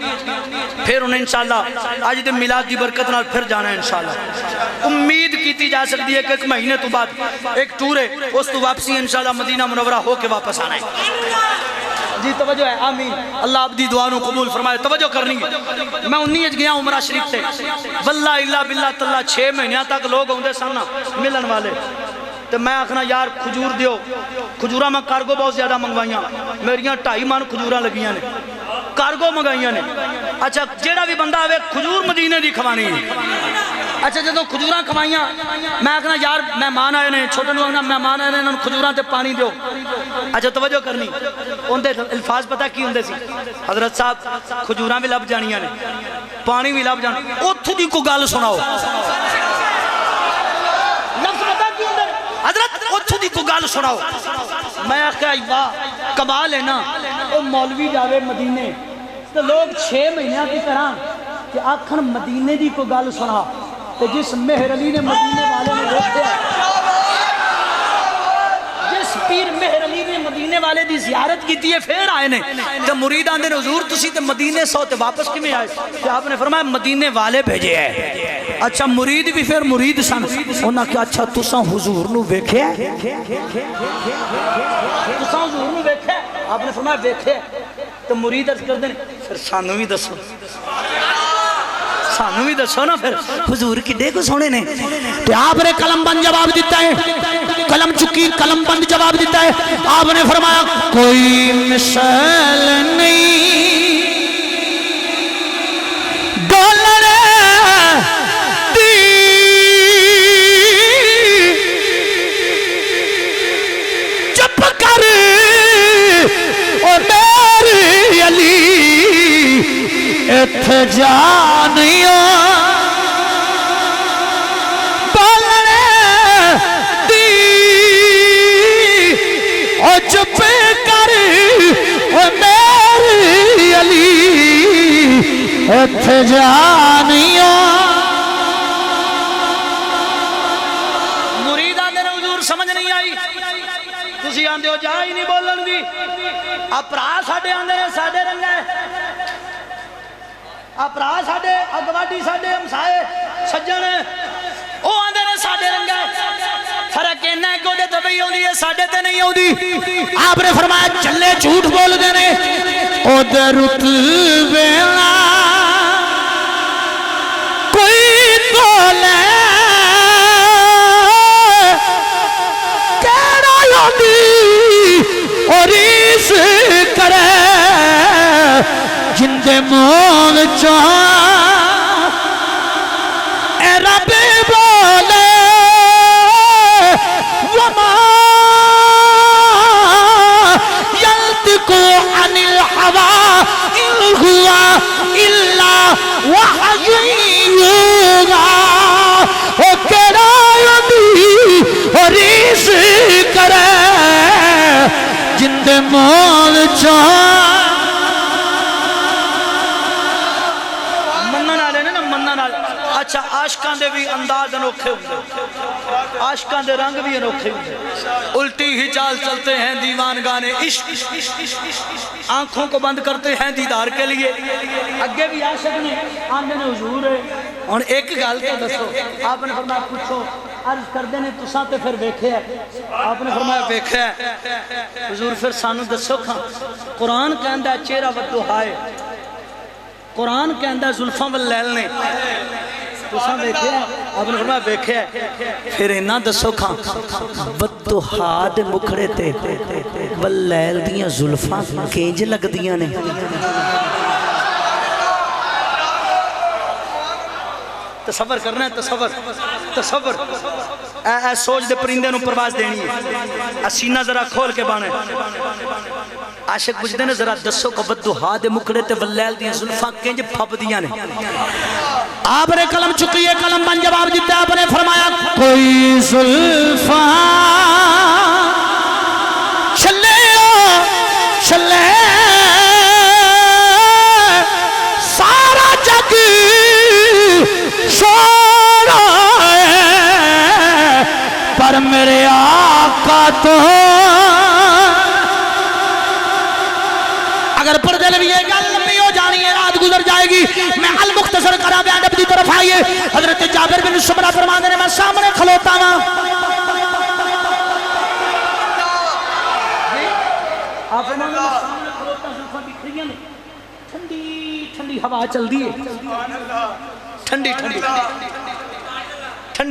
پھر انہیں انشاءاللہ اج دے میلاد دی برکت نال پھر جانا ہے انشاءاللہ امید کیتی جا سکتی ہے کہ ایک مہینے تو بعد ایک ٹور ہے اس تو واپسی انشاءاللہ مدینہ منورہ ہو کے واپس آنا ہے جی توجہ ہے آمین اللہ عبدی دعانوں قبول فرمائے توجہ کرنی ہے میں 19 گیا عمرہ شریف تے واللہ اللہ باللہ تاللہ 6 مہینیاں تک لوگ ہوندے سن ملن والے تو میں آکھنا یار کھجور دیو کھجورہ میں کارگو بہت زیادہ منگوائیاں میریاں 2.5 من کھجورہ لگیاں نے کارگو منگائیاں نے اچھا جیڑا بھی بندہ آوے کھجور مدینے دی کھوانی ہے اچھا جدوں کھجوراں کھوائیاں میں آکھنا یار مہمان آئے نے چھوٹے نوں آکھنا مہمان آئے نے انہوں کھجوراں تے پانی دیو اچھا توجہ کرنی اندے الفاظ پتہ کی ہوندے سی حضرت صاحب کھجوراں بھی لب جانیاں نے پانی بھی لب جان اوتھے دی کوئی گل سناؤ لفظ پتہ کی ہوندے حضرت اوتھے دی کوئی گل سناؤ میں آکھیا واہ کمال ہے نا او مولوی جاوے مدینے تو لوگ 6 مہینیاں کی طرح کہ آکھن مدینے دی کوئی گل سنا تو جس مہر علی نے مدینے والے نے دیکھا جس پیر مہر علی نے مدینے والے دی زیارت کی ہے پھر آئے نے تو مرید آندے نے حضور تسی تے مدینے سو تے واپس کیویں آئے کہ آپ نے فرمایا مدینے والے بھیجے ہے اچھا مرید بھی پھر مرید سن انہاں کہ اچھا تساں حضور نو ویکھیا تساں حضور نو ویکھیا آپ نے فرمایا ویکھیا تو مرید عرض کر دیں پھر سانو بھی دسو سانو بھی دسو نا پھر حضور کڈے کو سونے نے تو آپ نے قلم بند جواب دیتا ہے قلم چکی قلم بند جواب دیتا ہے آپ نے فرمایا کوئی مثال نہیں ڈالر دی چپ کر اور میری علی اتھ جانیاں بولنے دی اور چپ کر اور میری علی اتھ جانیاں مریدہ نے حضور سمجھ نہیں آئی تسی آندے ہو جا ہی نہیں بولن دی اپرا ساڈے آندے نے ساڈے رنگا ہے اپرا ساڈے اگواڈی ساڈے ہمسائے سجن او آندے نے ساڈے رنگا ہے فرق اینا ہے کہ اودے تے وی اوندی ہے ساڈے تے نہیں اوندی آپ نے فرمایا چلے جھوٹ بول دے نے اودے رتبے کوئی تولے کیڑا اوندی اور اس کرے جندے مول چاہ اے رب بولے وما ينطق عن الهوى إن هو إلا وحي يوحى او کیڑا دی اور اس کرے جندے مول چاہ اچھا عاشقان دے بھی انداز انوکھے ہوتے عاشقان دے رنگ بھی انوکھے ہوتے الٹی ہی چال چلتے ہیں دیوان گانے عشق آنکھوں کو بند کرتے ہیں دیدار کے لیے اگے بھی عاشق نے آندے نے حضور ہے اور ایک گال کے دسو آپ نے فرمایا پوچھو عرض کر دینے تو ساتے پھر بیکھے ہے آپ نے فرمایا بیکھے ہے حضور پھر سانو دسو کھاں قرآن کہندہ ہے چہرہ والدہائے قرآن کہندہ ہے زلفاں واللیل نے تو ساں بیکھے ہے آپ نے فرمایا بیکھے ہے پھر انہاں دسو کھاں والدہاد مکھڑے تے واللیل دیاں زلفاں کینج لگ دیاں نے تصور کرنا ہے تصور اے سوچ دے پرندے نو پرواز دینی ہے سینہ ذرا کھول کے بانے عاشق پوچھتے نے ذرا دسو کو بدوہا دے مکڑے تے واللیل دیاں زلفاں کنج پھپ دیاں نے آپ نے قلم چکی ہے قلم بن جواب دیتا ہے آپ نے فرمایا کوئی زلفاں چلے سارا جگ سونا ہے پر میرے آقا تو اگر پردے میں یہ گل لمبی ہو جانی ہے رات گزر جائے گی میں المختصر کرا بیان ادب دی طرف آئیے حضرت جابر بن سمرہ فرماندے نے میں سامنے کھلوتا ہوں آپ فرماندے میں سامنے کھلوتا ہوں بکھریاں ٹھنڈی ٹھنڈی ہوا چل دی ہے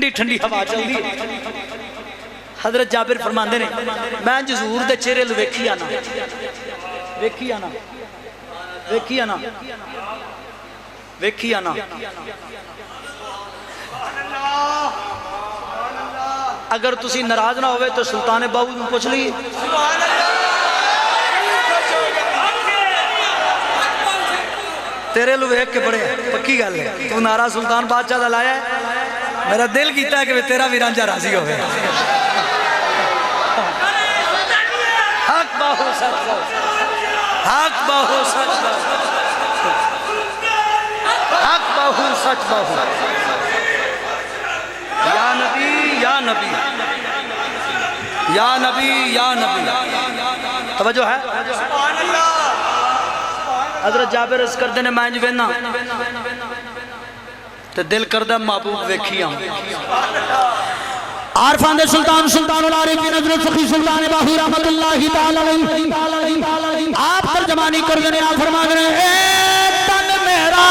ٹھنڈی ہوا چل دی ہے حضرت جابر فرماندے نے میں حضور دے چہرے لو ویکھی آنا اگر تسی ناراض نہ ہوئے تو سلطان باہو میں پوچھ لیے تیرے لو ایک کے بڑے پکی گل ہے تو نعرہ سلطان بادشاہ دا لایا ہے میرا دل کیتا ہے کہ تیرا بھی رانجا راضی ہوئے حق باہو سچ باہو حق باہو سچ باہو حق باہو سچ باہو یا نبی یا نبی یا نبی یا نبی توجہ ہے حضرت جابر اس کردے نے میں جو وینا تو دل کردہ محبوب ویکھی ہوں عارفان دے سلطان العارفین حضرت فقی سلطان باہو رحمت اللہ تعالی آپ ترجمانی کردے نے آپ فرما دے اے تن میرا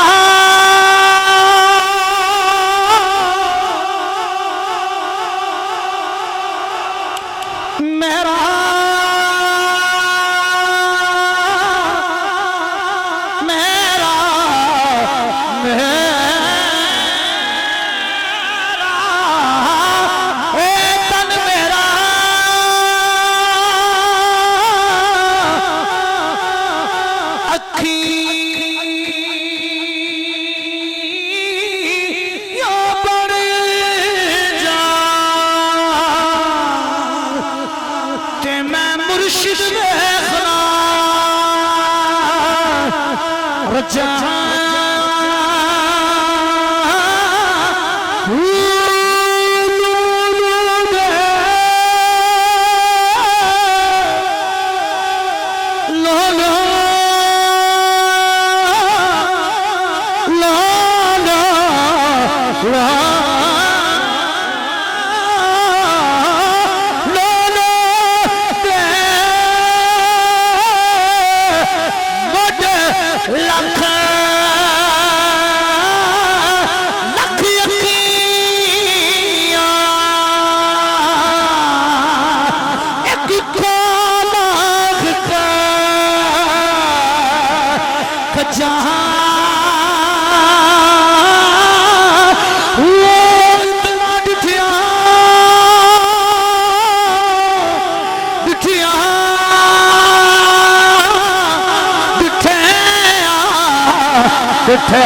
ڈٹھے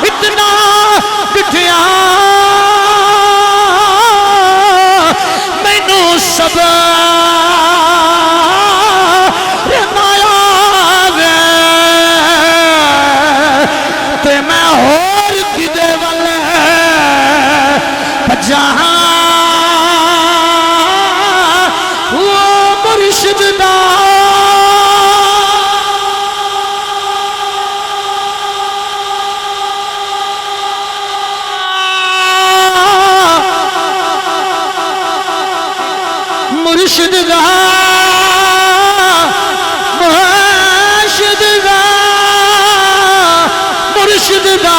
اتنا ڈٹھیا مینو سب جہاں وہ مرشد دا مرشد دا مرشد دا مرشد دا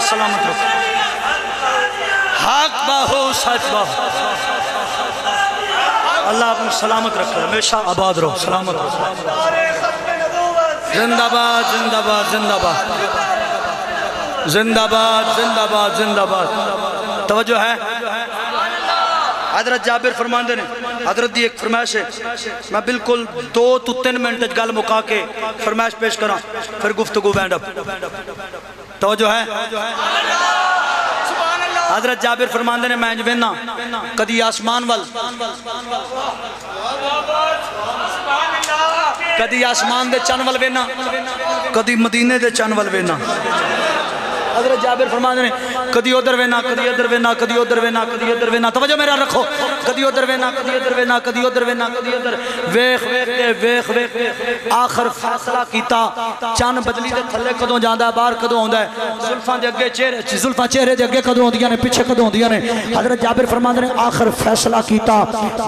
سلامت رکھو حق باہو سچ باہو اللہ آپ کو سلامت رکھو ہمیشہ آباد رہو سلامت رہو زندہ باد زندہ باد زندہ باد زندہ باد زندہ باد زندہ باد توجہ ہے حضرت جابر فرماندے نے حضرت دی ایک فرمائش ہے میں بالکل 2-3 منٹ گل مکا کے فرمائش پیش کرا پھر گفتگو وینڈ اپ توجہ ہے حضرت جابر فرماندے نے میں جوینا کدی آسمان وال کدی آسمان دے چن وال وینا کدی مدینے دے چن وال وینا حضرت جابر فرماندے نے کدی ادھر وینا کدی ادھر وینا کدی ادھر وینا کدی ادھر وینا توجہ میرا رکھو کدی ادھر وینا کدی ادھر وینا کدی ادھر وینا کدی ادھر ویخ ویخ ویخ آخر فیصلہ کیتا چن بدلی دے تھلے کدوں جاندا ہے باہر کدوں ہوندا ہے زلفاں دے اگے زلفاں چہرے دے اگے کدوں ہوندیاں نے پیچھے کدوں ہوندیاں نے حضرت جابر فرماندے نے آخر فیصلہ کیتا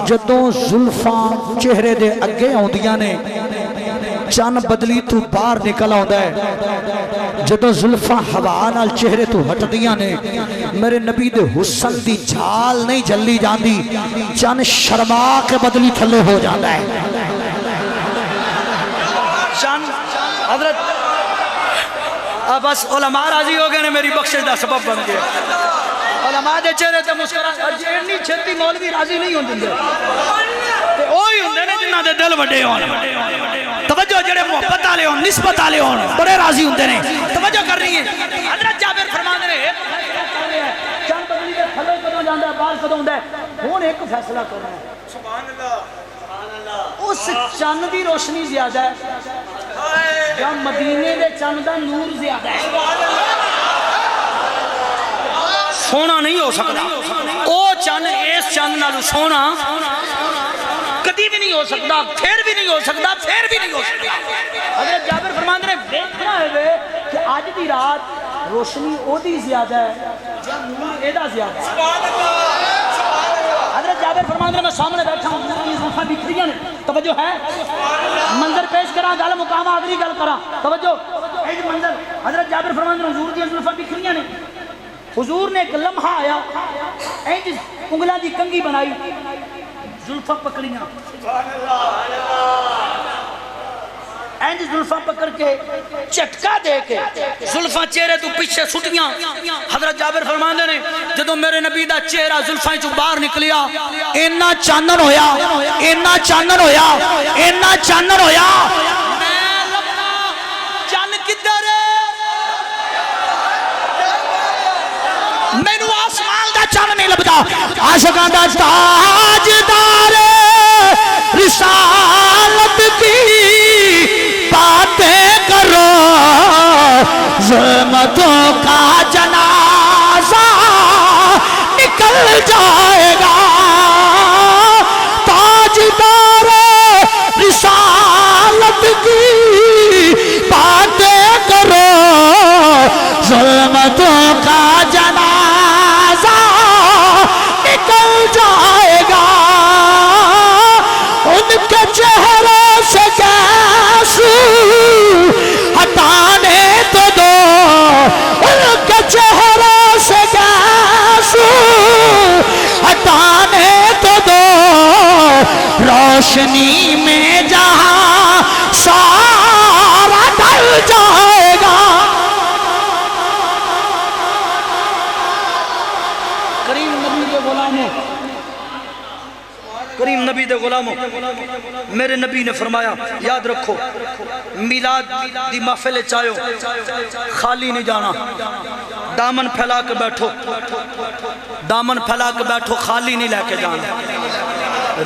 جدوں زلفاں چہرے دے اگے ہوندیاں نے چن بدلی تو باہر نکل آندا ہے جدوں زلفاں ہوا نال چہرے تو ہٹدیاں نے میرے نبی دے حسن دی جھال نہیں جلی جاندی چن شرما کے بدلی تھلے ہو جاتا ہے چن حضرت بس علماء راضی ہو گئے نے میری بخشش دا سبب بن گئے علماء دے چہرے تے مسکراہٹ اتنی چھتی مولوی راضی نہیں ہوندے تے اوہی ہوندے نے جنہاں دے دل وڈے ہون توجہ جڑے محبت والے ہون نسبت والے ہون بڑے راضی ہوندے نے توجہ کر رہی ہیں حضرت جابر فرماندے نے چند بدلی دے تھلے کدوں جاندا ہے باہر کدوں ہوندا ہے ہن ایک فیصلہ کرنا ہے سبحان اللہ اس چند دی روشنی زیادہ ہے یا مدینے دے چند دا نور زیادہ ہے سونا نہیں ہو سکتا او چند اس چند نالو سونا کدی بھی نہیں ہو سکتا پھر بھی نہیں ہو سکتا پھر بھی نہیں ہو سکتا حضرت جابر فرماندے نے دیکھنا ہے کہ آج دی رات روشنی او دی زیادہ ہے یا نور ایدہ زیادہ ہے حضرت جابر فرماندے نے میں سامنے بیٹھا ہوں زلفاں بکھریاں نے توجہ ہے منظر پیش کرا گل مقام آخری گل کرا توجہ اے منظر حضرت جابر فرماندے نے حضور دی زلفاں بکھریاں نے حضور نے ایک لمحہ آیا اینج انگلاں دی کنگھی بنائی زلفاں پکڑیاں اینج زلفاں پکڑ کے چٹکا دے کے زلفاں چہرے تو پیچھے سٹیاں حضرت جابر فرماندے نے جدوں میرے نبی دا چہرہ زلفاں چوں باہر نکلیا اینا چانن ہویا اینا چانن ہویا اینا چانن ہویا میں لبنا چن کدھر مینوں آسمان دا چن نہیں لبدا عاشقاں دا تاجدار رسالت کی باتیں کرو ظلمتوں کا جنازہ نکل جائے گا تاجدار رسالت کی باتیں کرو ظلمتوں کا جنازہ نکل جائے گا ان کے چہروں سے کیا روشنی میں جہاں سارا ڈل جائے گا. کریم نبی دے غلاموں، کریم نبی دے غلاموں، میرے نبی نے فرمایا یاد رکھو میلاد دی محفل چاہو خالی نہیں جانا، دامن پھیلا کے بیٹھو، دامن پھیلا کے بیٹھو، خالی نہیں لے کے جانا،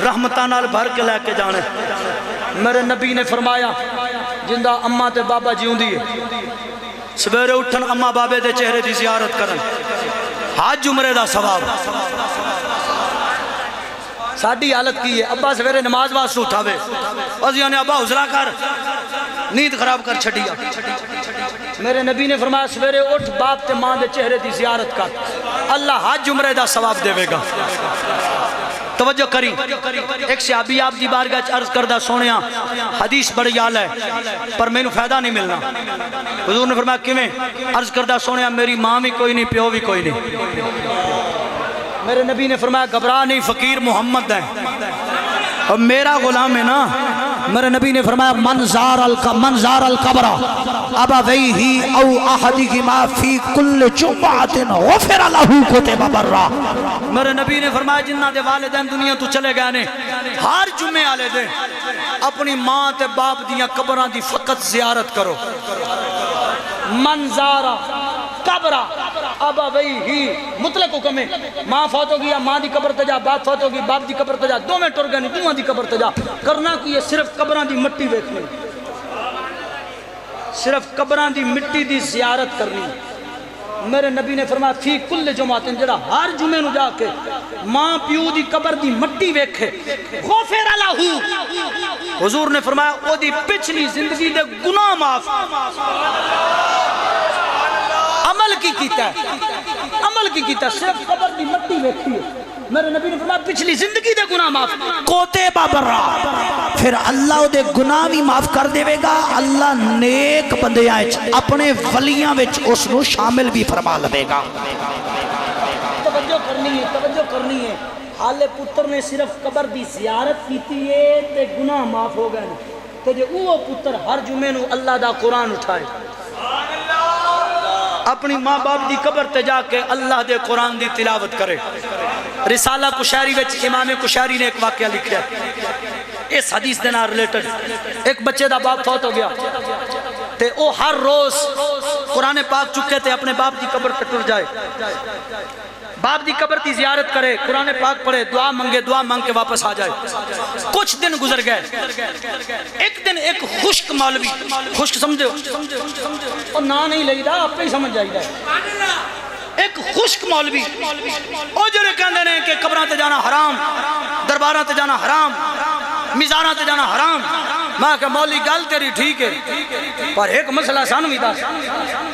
رحمتاں نال بھر کے لے کے جانے. میرے نبی نے فرمایا جندہ اماں تے بابا جیوندی ہے سویرے اٹھن اماں بابے دے چہرے دی زیارت کرن، حج عمرے دا ثواب. ساڑھی حالت کی ہے ابا سویرے نماز واسطے اٹھاوے ازیاں نے ابا حضرہ کر نیند خراب کر چھڑیا. میرے نبی نے فرمایا سویرے اٹھ باپ تے ماں دے چہرے دی زیارت کر، اللہ حج عمرے دا ثواب دے گا. توجہ کریں، ایک صحابی آپ دی بارگاہ عرض کردہ سونیاں حدیث بڑی آل ہے پر میں نو فائدہ نہیں ملنا. حضور نے فرمایا کیویں؟ عرض کردہ سونیاں میری ماں بھی کوئی نہیں پیو بھی کوئی نہیں. میرے نبی نے فرمایا گھبرا نہیں، فقیر محمد ہے اور میرا غلام ہے نا. میرے نبی نے فرمایا منظار القبر ابویہ او احدہما فی کل جمعۃ غفر لہ کتب برا. میرے نبی نے فرمایا جنہ دے والدین دنیا تو چلے گئے نے ہر جمعے والے دن اپنی ماں تے باپ دیاں قبراں دی فقط زیارت کرو. منظار قبر ابویہ مطلق حکم ہے، ماں فوت ہو گیا ماں دی قبر تے جا، باپ فوت ہو گئی باپ دی قبر تے جا، دو میں ٹر گئے دوہاں دی قبر تے جا. کرنا کی ہے صرف قبراں دی مٹی ویکھنی، صرف قبراں دی مٹی دی زیارت کرنی. میرے نبی نے فرمایا فی کل جمعۃ جڑا ہر جمعے نو جا کے ماں پیو دی قبر دی مٹی ویکھے غفر لہ، حضور نے فرمایا او دی پچھلی زندگی دے گناہ معاف. عمل کی کیتا ہے، عمل کی کیتا ہے، صرف قبر دی مٹی ویکھی ہے. میرے نبی نے فرمایا پچھلی زندگی دے گناہ معاف. کوتے بابرا پھر اللہ دے گناہ بھی معاف کر دے گا. اللہ نیک بندیاں اپنے ولیاں وچ اس نو شامل بھی فرما لے گا. توجہ کرنی ہے، توجہ کرنی ہے. حالے پتر نے صرف قبر دی زیارت کیتی ہے تے گناہ معاف ہو گئے تے جے وہ پتر ہر جمعے نو اللہ دا قرآن اٹھائے اپنی ماں باپ دی قبر تے جا کے اللہ دے قرآن دی تلاوت کرے. رسالہ کشاری وچ امام کشاری نے ایک واقعہ لکھا ہے اس حدیث دے نال ریلیٹڈ. ایک بچے دا باپ فوت ہو گیا تے او ہر روز قرآن پاک چکے تے اپنے باپ دی قبر تے ٹر جائے، باپ دی قبر دی زیارت کرے، قرآن پاک پڑھے، دعا منگے، دعا مانگ کے واپس آ جائے. کچھ دن گزر گئے، ایک دن ایک خشک مولوی، خشک سمجھو اور نا نہیں لئی دا آپ ہی سمجھ جائے گا، ایک خشک مولوی او جڑے کہندے ہیں کہ قبراں تے جانا حرام، درباراں تے جانا حرام، میزاراں تے جانا حرام. میں کہ مولوی گل تیری ٹھیک ہے پر ایک مسئلہ سانو بھی دس،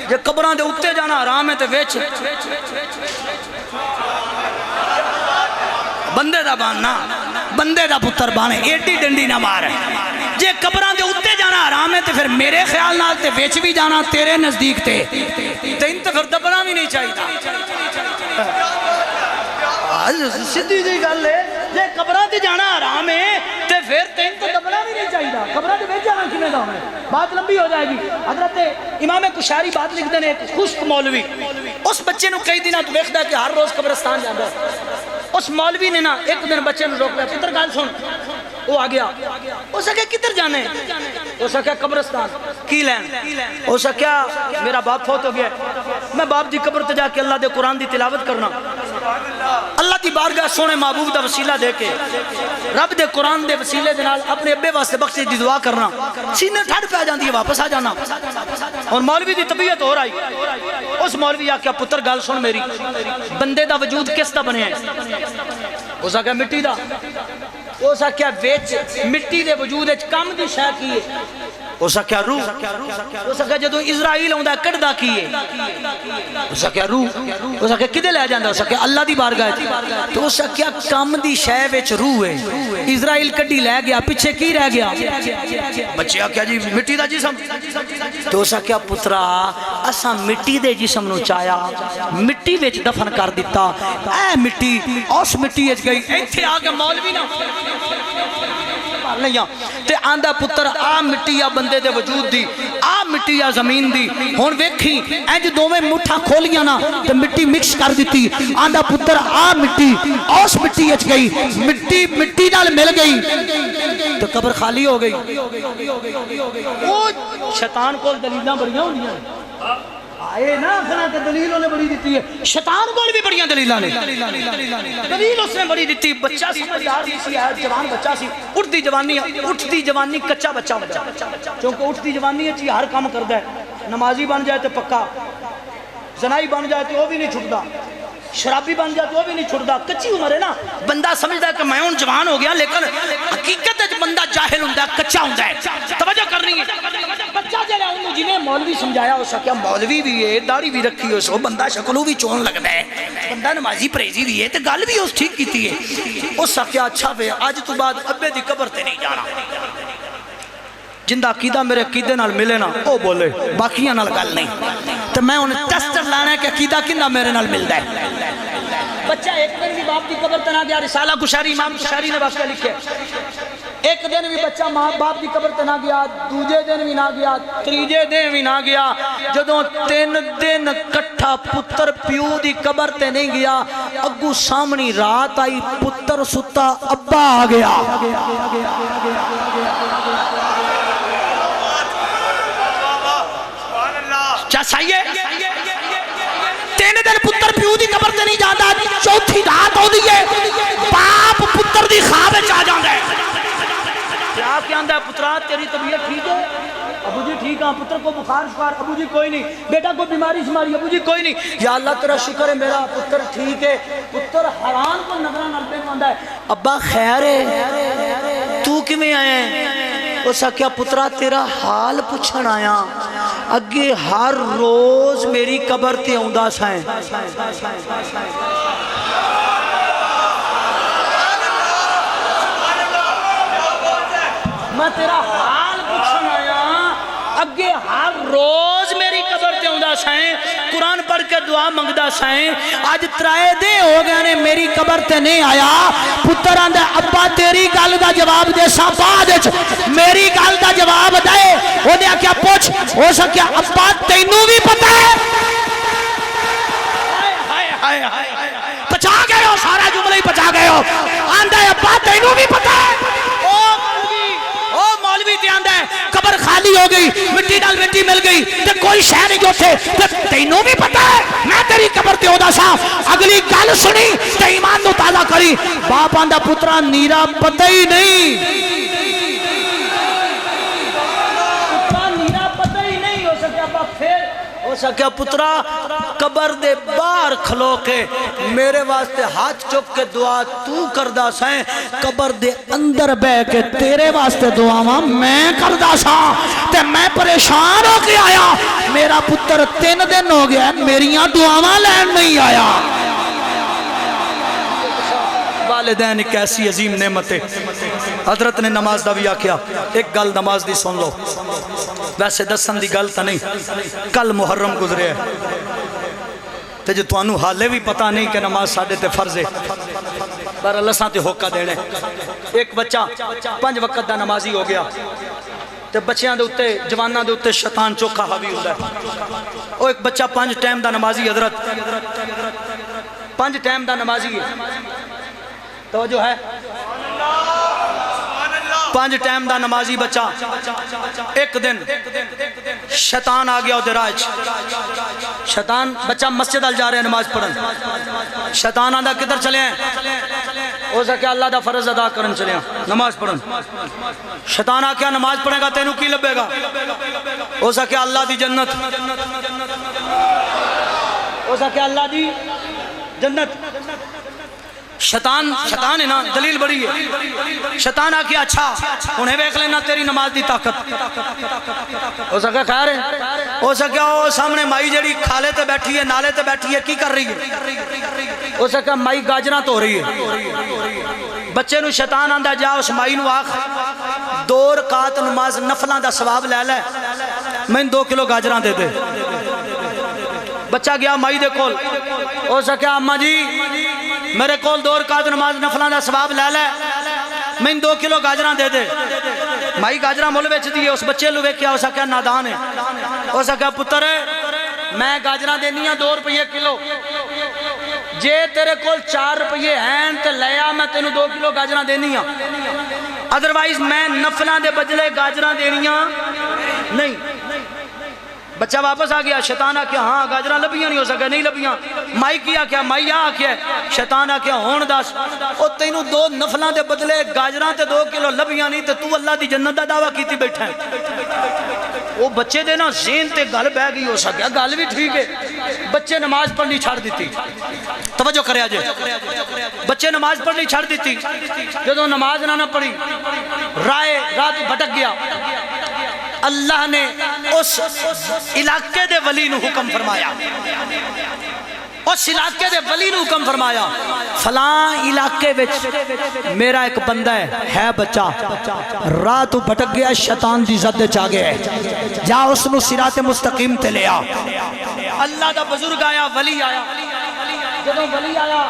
جے قبراں دے اوتے جانا حرام ہے تے وچ بندے دا باننا، بندے دا پتر بانے، ایڈی ڈنڈی نہ مار. جے قبراں دے اوتے جانا حرام ہے تے پھر میرے خیال نال تے وچ بھی جانا تیرے نزدیک تے تین تے پھر دبنا بھی نہیں چاہیے. سیدھی جی گل ہے، جے قبراں تے جانا حرام ہے تے پھر تین تے دبنا بھی نہیں چاہیے. قبراں دے وچ جانا کیویں دا ہے؟ بات لمبی ہو جائے گی. حضرت امام کشاری بات لکھ دے ایک خشک مولوی اس بچے نو کئی دنوں تو ویکھدا کہ ہر روز قبرستان جاندا ہے. اس مولوی نے نا ایک دن بچے نو روک لیا، پتر گل سن. وہ آ گیا، اس نے کہا کدھر جانے؟ اس نے کہا قبرستان. کی لین؟ اس نے کہا میرا باپ فوت ہو گیا، میں باپ دی قبر تے جا کے اللہ دے قرآن دی تلاوت کرنا، اللہ دی بارگاہ سونے محبوب دا وسیلہ دے کے رب دے قرآن دے وسیلے دے نال اپنے ابے واسطے بخشش دی دعا کرنا. سینے ٹھڑ پہ جاندی ہے، واپس آ جانا. اور مولوی دی طبیعت ہو رہی، اس مولوی آ کے پتر گل سن میری، بندے دا وجود کس دا بنیا ہے؟ اس نے کہا مٹی دا. اس نے کہا ویچ مٹی دے وجود وچ کم دی شے کی ہے؟ اس نے کہا روح. اس نے کہا جدوں اسرائیل آوندا کڈدا کی ہے؟ اس نے کہا روح. اس نے کہا کدے لے جاندا؟ اس نے کہا اللہ دی بارگاہ وچ. تو اس نے کہا کم دی شے وچ روح ہے، اسرائیل کڈی لے گیا، پیچھے کی رہ گیا؟ بچے کیا جی مٹی دا جسم. تو اس نے کہا پترا اساں مٹی دے جسم نو چایا، مٹی وچ دفن کر دیتا، اے مٹی اس مٹی وچ گئی. ایتھے آ کے مولوی نا پال لیا تے آندا پتر آ مٹی آ بندے دے وجود دی آ مٹی آ زمین دی ہن ویکھی انج دوویں مٹھا کھولیاں نا تے مٹی مکس کر دتی آندا پتر آ مٹی اس مٹی وچ گئی مٹی مٹی نال مل گئی تو قبر خالی ہو گئی او شیطان کول دلیلاں بڑیاں ہوندیاں آئے نا آخنا کہ دلیل انہیں بڑی دیتی ہے شیطان کول بھی بڑیاں دلیلاں نے دلیل اس نے بڑی دیتی بچہ سمجھدار سی ہے جوان بچہ سی اٹھتی جوانی کچا بچہ ہوتا ہے چونکہ اٹھتی جوانی ہے ہر کام کردا ہے نمازی بن جائے تو پکا زنائی بن جائے تو وہ بھی نہیں چھٹدا شرابی بن جائے تو وہ بھی نہیں چھڑدا کچی عمر ہے نا بندہ سمجھدا ہے کہ میں ہن جوان ہو گیا لیکن حقیقت ہے بندہ جاہل ہوندا ہے کچا ہوندا ہے توجہ کرنی ہے بچہ جڑا انہوں جنہیں مولوی سمجھایا ہو سکیا مولوی بھی ہے داڑھی بھی رکھی ہو سو بندہ شکلوں بھی چون لگدا ہے بندہ نمازی پریزی بھی ہے تے گل بھی اس ٹھیک کیتی ہے او سکیا اچھا وے اج تو بعد ابے دی قبر تے نہیں جانا جندہ عقیدہ میرے عقیدے نال ملے نا او بولے باقیاں نال گل نہیں تو میں انہیں ٹیسٹر لانا ہے کہ عقیدہ کنہ میرے نال ملدا ہے بچہ ایک دن بھی باپ کی قبر تنا گیا رسالہ کشاری امام کشاری نے واقعہ لکھے ایک دن بھی بچہ ماں باپ کی قبر تے نہ گیا دوجے دن بھی نہ گیا تریجے دن بھی نہ گیا جدوں 3 دن کٹھا پتر پیو دی قبر تے نہیں گیا اگو سامنی رات آئی پتر ستا ابا آ گیا کیا صحیح ہے 3 دن پتر پیو دی قبر تے نہیں جاندا چوتھی رات ہو دی ہے باپ پتر دی خواب وچ آ جاندا ہے کیا کہندا ہے پترا تیری طبیعت ٹھیک ہے ابو جی ٹھیک ہاں پتر کو بخار شکار ابو جی کوئی نہیں بیٹا کو بیماری شماری ابو جی کوئی نہیں یا اللہ تیرا شکر ہے میرا پتر ٹھیک ہے پتر حیران کو نظرہ نلبے ماندا ہے ابا خیر ہے تو کیویں آیا ہے اس کیا پترا تیرا حال پوچھن آیا اگے ہر روز میری قبر تے آوندا سائیں میں تیرا حال پوچھن آیا اگے ہر روز میری قبر تے آوندا سائیں قرآن پڑھ کے دعا منگدا سائیں اج 3 دن ہو گئے نے میری قبر تے نہیں آیا پتر آندا ابا تیری گل دا جواب دے سا بعد وچ میری گل دا جواب دے اونے کیا پوچھ ہو سکیا ابا تینوں بھی پتہ ہے ہائے ہائے پچا گئے ہو سارا جملہ ہی پچا گئے ہو آندا ہے ابا تینوں بھی پتہ ہے او مولوی تے آندا ہے قبر خالی ہو گئی مٹی نال مٹی مل گئی تے کوئی شے نہیں جو تھے تینوں بھی پتہ ہے میں تیری قبر تے ہوندا سا اگلی گل سنی تے ایمان نو تازہ کری باپ آندا پترا نیرا پتہ ہی نہیں پترا نیرا پتہ ہی نہیں ہو سکیا باپ پھر ہو سکیا پترا قبر دے باہر کھلو کے میرے واسطے ہاتھ چک کے دعا تو کردہ سائیں قبر دے اندر بے کے تیرے واسطے دعا میں کردہ سا تے میں پریشان ہو کے آیا میرا پتر 3 دن ہو گیا میریاں دعاواں لین نہیں آیا والدین ایک ایسی عظیم نعمت ہے حضرت نے نماز دا بھی آکھیا ایک گل نماز دی سن لو ویسے دسن دی گل تا نہیں کل محرم گزرے ہے تے جو توانو حالے بھی پتہ نہیں کہ نماز ساڑھے تے فرض ہے پر اللہ ساں تے ہوکا دینے ایک بچہ 5 وقت دا نمازی ہو گیا تے بچیاں دے اتے جوانہ دے اتے شیطان چوکھا حاوی ہوتا ہے وہ ایک بچہ 5 ٹائم دا نمازی حضرت 5 ٹائم دا نمازی ہے توجہ ہے 5 ٹائم دا نمازی بچہ ایک دن شیطان آ گیا ادھر آج شیطان بچہ مسجد ال جا رہے ہیں نماز پڑھن شیطان آدھا کدھر چلے ہیں ہو سکے اللہ دا فرض ادا کرن چلے ہیں نماز پڑھن شیطان آ کیا نماز پڑھے گا تینوں کی لبے گا ہو سکے اللہ دی جنت ہو سکے اللہ دی جنت شیطان ہے نا دلیل بڑی ہے شیطان آکے اچھا انہیں بیک لینا تیری نماز دی طاقت ہو سکے خیر ہے ہو سکے وہ سامنے مائی جڑی کھالے تے بیٹھی ہے نالے تے بیٹھی ہے کی کر رہی ہے ہو سکے مائی گاجرہ تو رہی ہے بچے نو شیطان آندہ جا اس مائی نو آخ 2 رکعت نماز نفلان دا ثواب لے لے میں 2 کلو گاجرہ دے دے بچہ گیا مائی دے کول ہو سکے اماں جی میرے کول 2 رکعت نماز نفلان دا ثواب لے لے میں 2 کلو گاجراں دے دے مائی گاجراں مول وچ دی اس بچے لو ویکھیا اس آکھیا نادان ہے اس آکھیا پتر میں گاجراں دینی ہاں 2 روپے کلو جے تیرے کول 4 روپے ہیں تے لیا میں تینوں 2 کلو گاجراں دینی ہاں ادروائز میں نفلاں دے بدلے گاجراں دینیاں نہیں بچہ واپس آ گیا شیطان آ کیا ہاں گاجراں لبیاں نہیں ہو سکے نہیں لبیاں مائی کیا کیا مائی آ کیا شیطان آ کیا ہون دس او تینوں 2 نفلاں دے بدلے گاجراں تے 2 کلو لبیاں نہیں تے تو اللہ دی جنت دا دعویٰ کیتی بیٹھا ہے وہ بچے دے نا ذہن تے گل بہ گئی ہو سکیا گل بھی ٹھیک ہے بچے نماز پڑھنی چھڑ دیتی توجہ کریا جے بچے نماز پڑھنی چھڑ دیتی جدوں نماز نہ پڑھی رات بھٹک گیا اللہ نے اس علاقے دے ولی نو حکم فرمایا اس علاقے دے ولی نو حکم فرمایا فلاں علاقے وچ میرا ایک بندہ ہے بچہ رات بھٹک گیا شیطان دی زد وچ آ گیا ہے جا اس نو صراط مستقیم تے لے آ اللہ دا بزرگ آیا ولی آیا جدوں ولی آیا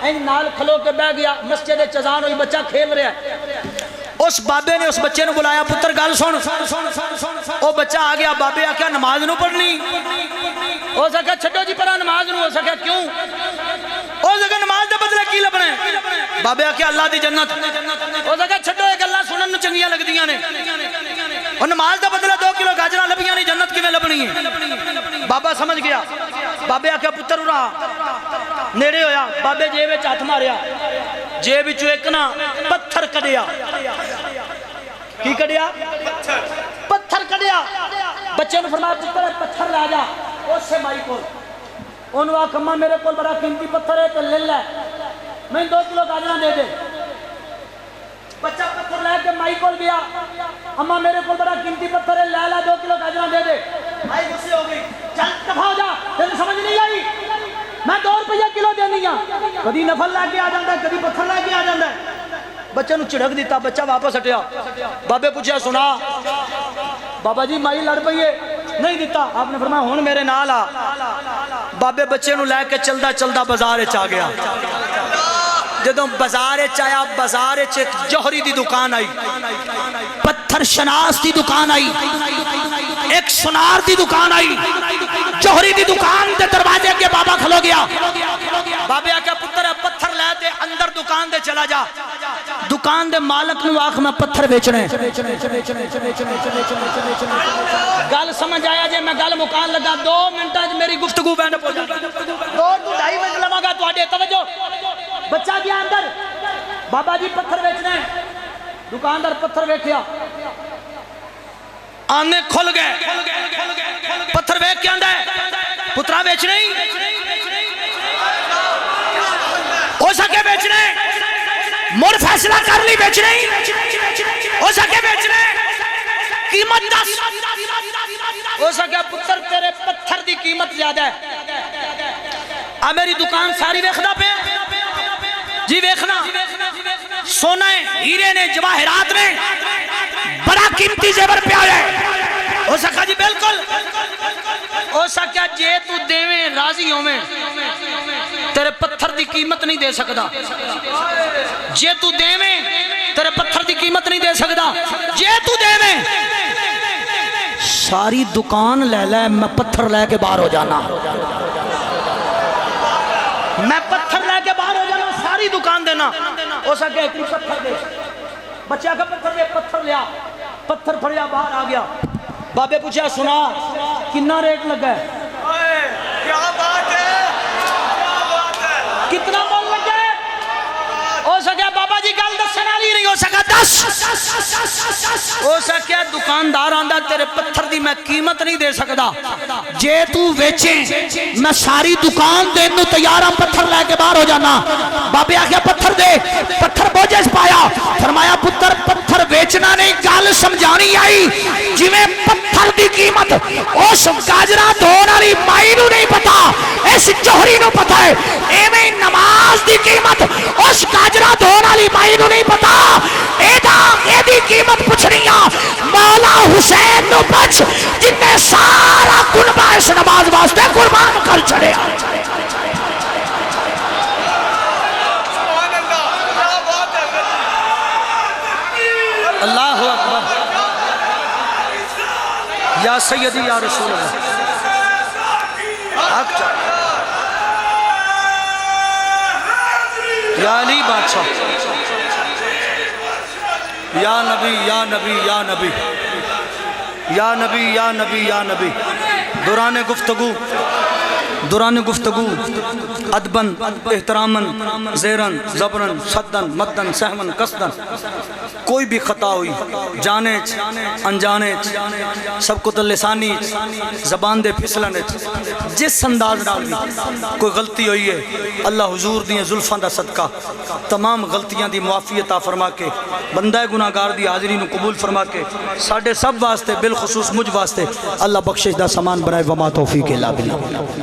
این نال کھلو کے بیٹھ گیا مسجد اذان ہوئی بچہ کھیل رہا ہے اس بابے نے اس بچے نے بلایا پتر گل سن او بچہ آ گیا بابے آ کیا نماز نو پڑھنی ہو سکا چھڈو جی پرا نماز نو ہو سکا کیوں ہو سکا نماز دے بدلے کی لبنے بابے آ کیا اللہ دی جنت ہو سکا چھڈو یہ گلاں سنن نو چنگیاں لگدیاں نے اور نماز دا بدلہ 2 کلو گاجراں لبیاں نہیں جنت کیویں لبنی ہے بابا سمجھ گیا بابے آ کیا پتر اڑا نیڑے ہویا بابے جیب وچ ہاتھ ماریا جیب وچوں ایک نا پتھر کڈیا کی کڈیا پتھر کڈیا بچے نے فرمایا پتر پتھر لا جا اس سے مائی کول انہوں آکھ اماں میرے کول بڑا قیمتی پتھر ہے تو لے لے میں 2 کلو گاجراں دے دے بچہ پتھر لے کے مائی کول گیا اماں میرے کول بڑا قیمتی پتھر ہے لے لے 2 کلو گاجراں دے دے مائی غصے ہو گئی چل دفع ہو جا تینوں سمجھ نہیں آئی میں 2 روپے کلو دینی ہاں کدی نفل لے کے آ جاندا ہے کدی پتھر لے کے آ جاندا ہے بچے نو چڑک دیتا بچہ واپس ہٹیا بابے پوچھا سنا بابا جی مائی لڑ پئی ہے نہیں دیتا آپ نے فرمایا ہن میرے نال آ بابے بچے نو لے کے چلدا چلدا بازار وچ آ گیا جدوں بازار وچ آیا بازار وچ ایک جوہری دی دکان آئی پتھر شناس دی دکان آئی ایک سونار دی دکان آئی جوہری دی دکان دے دروازے کے بابا کھلو گیا بابے آکھیا پتر پتھر لے تے اندر دکان دے چلا جا دکان دے مالک نو آکھ میں پتھر بیچنے گل سمجھ آیا جے میں گل مکان لگا 2 منٹاں وچ میری گفتگو بین پہنچ جائے 2-2.5 منٹ لواں گا تواڈے توجہ بچہ گیا اندر بابا جی پتھر بیچنے دکاندار پتھر ویکھیا آنے کھل گئے پتھر ویکھ کے آندا ہے پترا بیچنے ہو سکے بیچنے مر فیصلہ کر لی بیچنے ہو سکے بیچنے قیمت 10 ہو سکے پتر تیرے پتھر دی قیمت زیادہ ہے میری دکان ساری ویکھدا پہ جی ویکھنا سونا ہے ہیرے نے جواہرات نے بڑا قیمتی زیور پہ آیا ہے ہو سکا جی بالکل ہو سکا جے تو دیویں راضی ہوویں تیرے پتھر دی قیمت نہیں دے سکدا جے تو دیویں تیرے پتھر دی قیمت نہیں دے سکدا جے تو دیویں ساری دکان لے لے میں پتھر لے کے باہر ہو جانا میں پتھر لے کے باہر ہو جانا ساری دکان دینا ہو سکے ایک پتھر دے بچہ کا پتھر دے پتھر لیا پتھر پھڑیا باہر آ گیا بابے پوچھا سنا کتنا ریٹ لگا ہے کیا بات ہے کتنا مول لگا ہے ہو سکیا بابا جی گل دسن والی نہیں ہو سکا 10 ہو سکیا دکاندار آندا تیرے پتھر دی میں قیمت نہیں دے سکدا جے تو ویچیں میں ساری دکان دین نو تیار ہوں پتھر لے کے باہر ہو جانا بابے آکھیا پتھر دے پتھر بوجھے پایا فرمایا پتر پتھر بیچنا نہیں گل سمجھانی آئی جویں پتھر دی قیمت اس گاجرا دھون والی مائی نو نہیں پتا اس جوہری نو پتا ہے ایویں نماز دی قیمت اس گاجرا دھون والی مائی نو نہیں پتا ایدی قیمت پوچھنیاں مولا حسین نو پچھ جن نے سارا کنبہ اس نماز واسطے قربان کر چھڑے یا سیدی یا رسول اللہ حق چاہیے یا علی بادشاہ یا نبی یا نبی یا نبی یا نبی یا نبی یا نبی دوران گفتگو ادبن احترامن زیرن زبرن صدن مدن سہمن قصدن کوئی بھی خطا ہوئی جانے انجانے سب کو تو لسانی زبان دے پھسلنے جس انداز ڈال دی کوئی غلطی ہوئی ہے اللہ حضور دیئے زلفاں دا صدقہ تمام غلطیاں دی معافی عطا فرما کے بندہ گناہگار دی حاضری نو قبول فرما کے ساڈے سب واسطے بالخصوص مجھ واسطے اللہ بخشش دا سامان بنائے وما توفیق الا باللہ